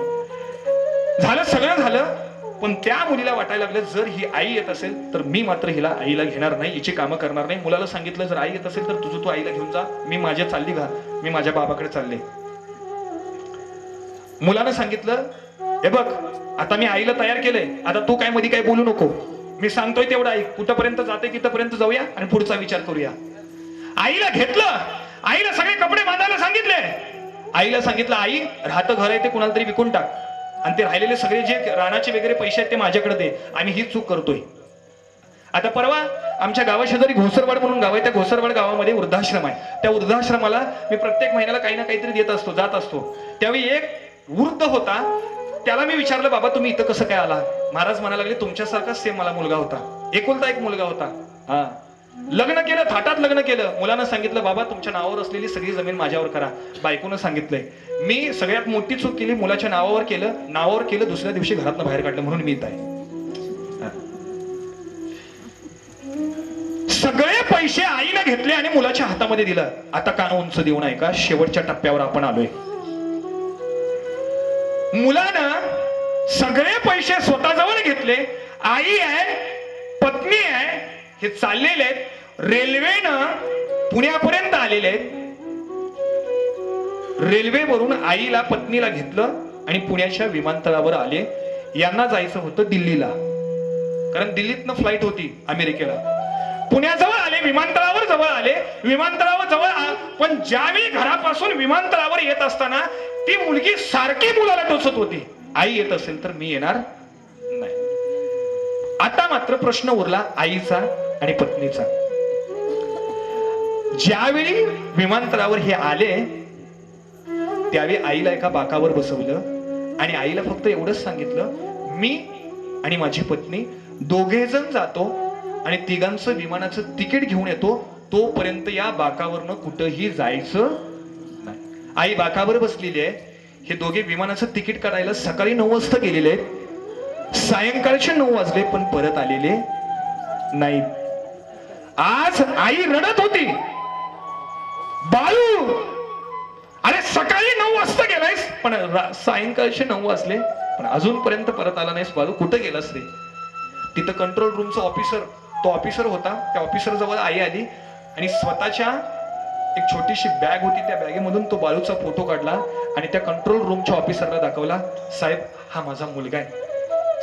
झालं सगळं झालं, पण त्या मुलीला वाटायला लागलं जर ही आई येत असेल तर मी मात्र हिला आईला घेणार नाही, हिची कामं करणार नाही. मुलाला सांगितलं जर आई येत असेल तर तुझं तू आईला घेऊन जा, मी माझ्या चालली घा, मी माझ्या बाबाकडे चालले. मुलानं सांगितलं, हे बघ आता मी आईला तयार केलंय, आता तू काय मध्ये काय बोलू नको, मी सांगतोय तेवढं ऐक, कुठपर्यंत जाते तिथपर्यंत जाऊया आणि पुढचा विचार करूया. आईला घेतलं, आईला सगळे कपडे बांधायला सांगितले. आईला सांगितलं, आई राहतं घर आहे ते कुणाला तरी विकून टाक आणि ते राहिलेले सगळे जे राणाचे वगैरे पैसे आहेत ते माझ्याकडे दे, आम्ही हीच चूक करतोय. आता परवा आमच्या गावाशेजारी घोसरवाड म्हणून गाव आहे, त्या घोसरवाड गावामध्ये वृद्धाश्रम आहे. त्या वृद्धाश्रमाला मी प्रत्येक महिन्याला काही ना काहीतरी देत असतो, जात असतो. त्यावेळी एक वृद्ध होता, त्याला मी विचारलं, बाबा तुम्ही इथं कसं काय आला? महाराज म्हणायला लागले, तुमच्यासारखाच सेम मला मुलगा होता, एकुलता एक मुलगा होता. हा, लग्न केलं, थाटात लग्न केलं. मुलानं सांगितलं, बाबा तुमच्या नावावर असलेली सगळी जमीन माझ्यावर करा. बायकोनं सांगितलंय, मी सगळ्यात मोठी चूक केली, मुलाच्या नावावर केलं, दुसऱ्या दिवशी घरातनं बाहेर काढलं म्हणून मी इथं आहे. सगळे पैसे आईने घेतले आणि मुलाच्या हातामध्ये दिलं. आता कान उंच देऊन ऐका, शेवटच्या टप्प्यावर आपण आलोय. मुलानं सगळे पैसे स्वतःजवळ घेतले. आई आहे, पत्नी आहे, हे चाललेले आहेत. रेल्वेनं पुण्यापर्यंत आलेले आहेत. रेल्वेवरून आईला पत्नीला घेतलं आणि पुण्याच्या विमानतळावर आले. यांना जायचं होतं दिल्लीला, कारण दिल्लीतनं फ्लाईट होती अमेरिकेला. पुण्याजवळ आले, विमानतळावर जवळ आले, विमानतळावर जवळ. पण ज्यावेळी घरापासून विमानतळावर येत असताना ती मुलगी सारखी मुलाला टोचत होती, आई येत असेल तर मी येणार नाही. आता मात्र प्रश्न उरला आईचा आणि पत्नीचा. ज्यावेळी विमानतळावर हे आले त्यावेळी आईला एका बाकावर बसवलं आणि आईला फक्त एवढंच सांगितलं, मी आणि माझी पत्नी दोघे जण जातो आणि तिघांचं विमानाचं तिकीट घेऊन येतो, तोपर्यंत या बाकावरनं कुठंही जायचं नाही. आई बाकावर बसलेली आहे. हे दोघे विमानाचं तिकीट काढायला सकाळी 9 वाजता गेलेले आहेत. सायंकाळचे 9 वाजले पण परत आलेले नाही. आज आई रडत होती, बाळू अरे सकाळी 9 वाजता गेलायस पण सायंकाळचे 9 वाजले पण अजूनपर्यंत परत आला नाहीस बाळू, कुठं गेलास रे? तिथं कंट्रोल रूमचा ऑफिसर होता. त्या ऑफिसर जवळ आई आली आणि स्वतःच्या एक छोटीशी बॅग होती, त्या बॅगेमधून तो बाळूचा फोटो काढला आणि त्या कंट्रोल रूमच्या ऑफिसरला दाखवला. साहेब, हा माझा मुलगा आहे.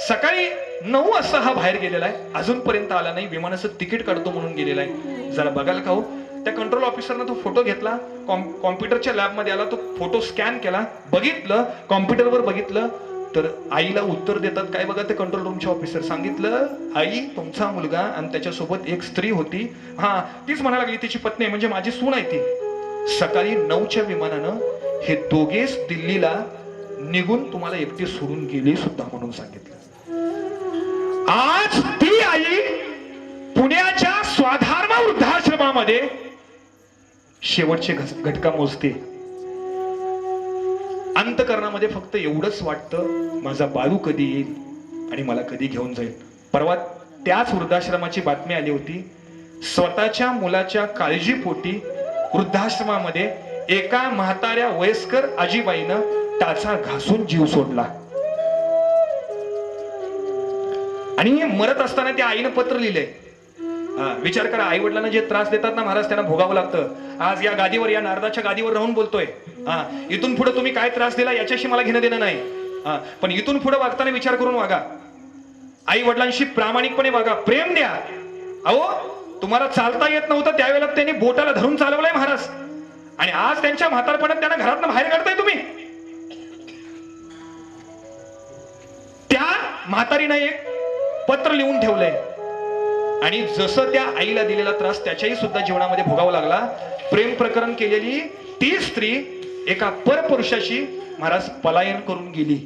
सकाळी 9 वाजता हा बाहेर गेलेला आहे, अजूनपर्यंत आला नाही, विमानाचं तिकीट काढतो म्हणून गेलेला आहे. जरा बघायला का हो? त्या कंट्रोल ऑफिसरनं तो फोटो घेतला, कॉम्प्युटरच्या लॅबमध्ये आला, तो फोटो स्कॅन केला, बघितलं, कॉम्प्युटरवर बघितलं तर आईला उत्तर देतात काय बघा ते कंट्रोल रूमचे ऑफिसर. सांगितलं, आई तुमचा मुलगा आणि त्याच्यासोबत एक स्त्री होती, हा तीच म्हणायला लागली तिची पत्नी म्हणजे माझी सून आहे ती. सकाळी 9च्या विमानानं हे दोघेच दिल्लीला निघून तुम्हाला एकटी सोडून गेली सुद्धा म्हणून सांगितलं. आज ती आई पुण्याच्या स्वाधार्मा वृद्धाश्रमामध्ये शेवटचे घटका मोजते. अंतकरणामध्ये फक्त एवढंच वाटतं, माझा बाळू कधी येईल आणि मला कधी घेऊन जाईल. परवा त्याच वृद्धाश्रमाची बातमी आली होती. स्वतःच्या मुलाच्या काळजीपोटी वृद्धाश्रमामध्ये एका म्हाताऱ्या वयस्कर आजीबाईनं टाचा घासून जीव सोडला आणि मरत असताना त्या आईनं पत्र लिहिलंय. विचार करा, आई वडिलांना जे त्रास देतात ना महाराज, त्यांना भोगावं लागतं. आज या गादीवर, या नारदाच्या गादीवर राहून बोलतोय. इथून पुढे तुम्ही काय त्रास दिला याच्याशी मला घेणं देणं नाही, पण इथून पुढे वागताना विचार करून वागा. आई वडिलांशी प्रामाणिकपणे वागा, प्रेम द्या. अहो, तुम्हाला चालता येत नव्हतं त्यावेळेला त्यांनी बोटाला धरून चालवलंय महाराज, आणि आज त्यांच्या म्हातारपणात त्यांना घरातनं बाहेर काढताय तुम्ही. त्या म्हातारीनं एक पत्र लिहून ठेवलंय आणि जसं त्या आईला दिलेला त्रास त्याच्याही सुद्धा जीवनामध्ये भोगावा लागला. प्रेम प्रकरण केलेली ती स्त्री एका परपुरुषाशी महाराज पलायन करून गेली.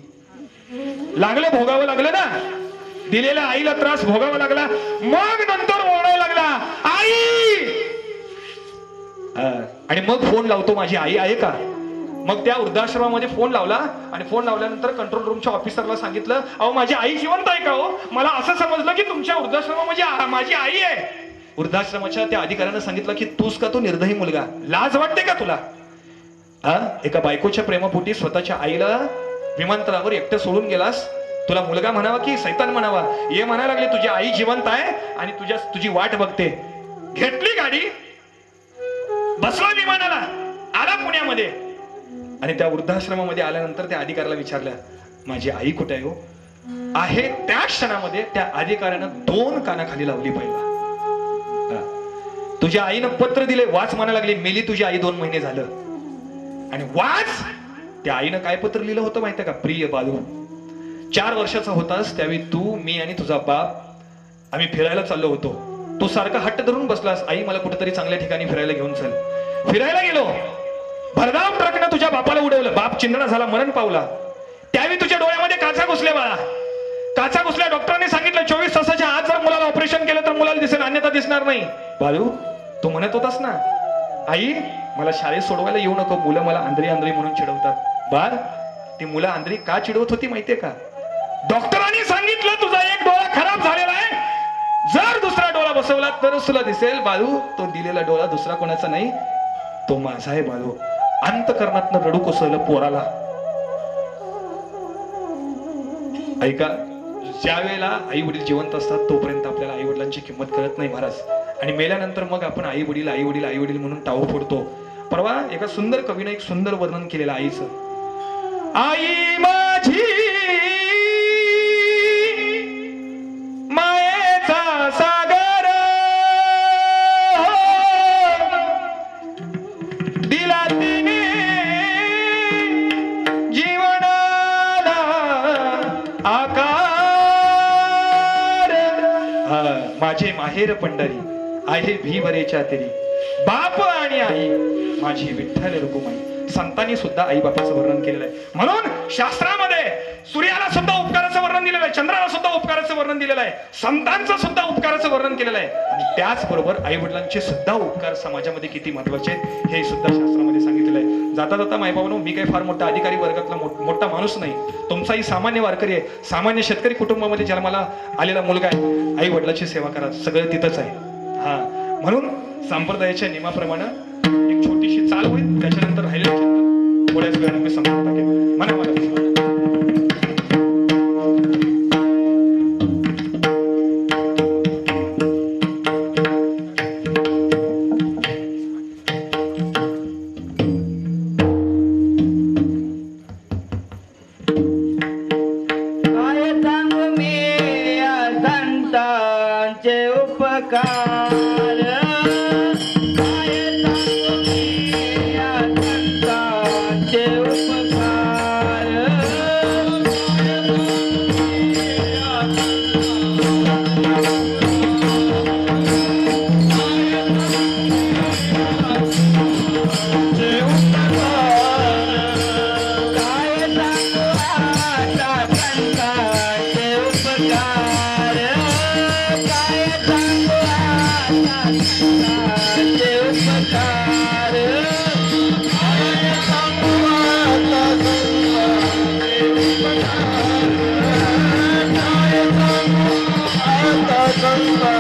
लागलं, भोगावं लागलं ना, दिलेल्या आईला त्रास भोगावा लागला. मग नंतर ओरडायला लागला, आई, आणि मग फोन लावतो, माझी आई आहे का? मग त्या वृद्धाश्रमामध्ये फोन लावला आणि फोन लावल्यानंतर कंट्रोल रूमच्या ऑफिसरला सांगितलं, अहो माझी आई जिवंत आहे का हो? मला असं समजलं की तुमच्या वृद्धाश्रमामध्ये माझी आई आहे. वृद्धाश्रमाच्या त्या अधिकाऱ्यानं सांगितलं की तूच का तो निर्दयी मुलगा, लाज वाटते का तुला? एका बायकोच्या प्रेमापोटी स्वतःच्या आईला विमानतळावर एकटं सोडून गेलास. तुला मुलगा म्हणावा की सैतान म्हणावा? हे म्हणायला लागले तुझी आई जिवंत आहे आणि तुझी वाट बघते. घेतली गाडी, बसला विमानाला, आला पुण्यामध्ये आणि त्या वृद्धाश्रमामध्ये आल्यानंतर त्या अधिकाऱ्याला विचारलं, माझी आई कुठे आहे हो? आहे. त्या क्षणामध्ये त्या अधिकाऱ्यानं 2 कानाखाली लावली पहिला. तुझ्या आईनं पत्र दिले, वाच म्हणायला लागली, मेली तुझी आई 2 महिने झालं. आणि वाच, त्या आईनं काय पत्र लिहिलं होतं माहितीये का? प्रिय बाळू, 4 वर्षाचा होतास त्यावेळी तू, मी आणि तुझा बाप आम्ही फिरायला चाललो होतो. तू सारखा हट्ट धरून बसलास, आई मला कुठेतरी चांगल्या ठिकाणी फिरायला घेऊन चल. फिरायला गेलो, भरधाव ट्रकनं तुझ्या बापाला उडवलं. बाप चिंधडा झाला, मरण पावला. त्यावेळी तुझ्या डोळ्यामध्ये काचा घुसल्या बाळा, काचा घुसल्या. डॉक्टरांनी सांगितलं 24 तासाच्या आत जर मुलाला ऑपरेशन केलं तर मुलाला दिसेल, अन्यथा दिसणार नाही. बाळू, तू म्हणत होतास ना, आई मला शाळेत सोडवायला येऊ नको, मुलं मला आंधळी आंधळी म्हणून चिडवतात. बाळ, ती मुलं आंधळी का चिडवत होती माहितीये का? डॉक्टरांनी सांगितलं तुझा एक डोळा खराब झालेला आहे, जर दुसरा डोळा बसवला तरच तुला दिसेल. बाळू, तो दिलेला डोळा दुसरा कोणाचा नाही, तो माझा आहे. बाळू, अंतकरणातनं रडू कोसळलं पोराला. ऐका, ज्या वेळेला आई वडील जिवंत असतात तोपर्यंत आपल्याला आई वडिलांची किंमत कळत नाही महाराज, आणि मेल्यानंतर मग आपण आई वडील आई वडील आई वडील म्हणून टाळू फोडतो. परवा एका सुंदर कवीने एक सुंदर वर्णन केलेलं आईचं. आई माझी मायेचा सागर, दिला तिने जीवनाला आकार. माझे माहेर पंढरी आहे भीवरेच्या तेरी, बाप आणि आई माझी विठ्ठल रुक्माई. संतांनी सुद्धा आई बापाचं वर्णन केलेलं आहे. म्हणून शास्त्रामध्ये सूर्याला सुद्धा उपकाराचं वर्णन दिलेलं आहे, चंद्राला सुद्धा उपकाराचं वर्णन दिलेलं आहे, संतांचं सुद्धा उपकाराचं वर्णन केलेलं आहे. आणि त्याचबरोबर आई वडिलांचे सुद्धा उपकार समाजामध्ये किती महत्वाचे आहेत हे सुद्धा शास्त्रामध्ये सांगितलेलं आहे. जाता जाता मायबाबांनो, मी काही फार मोठा अधिकारी वर्गातला मोठा माणूस नाही, तुमचाही सामान्य वारकरी आहे, सामान्य शेतकरी कुटुंबामध्ये जन्माला आलेला मुलगा आहे. आई वडिलांची सेवा करा, सगळं तिथंच आहे. हा, म्हणून संप्रदायाच्या नियमाप्रमाणे एक छोटीशी चाल होईल, त्याच्यानंतर राहिलेलं चिंतन थोड्याच वेळाने मी समजून टाकेन. म्हणा मला Bye.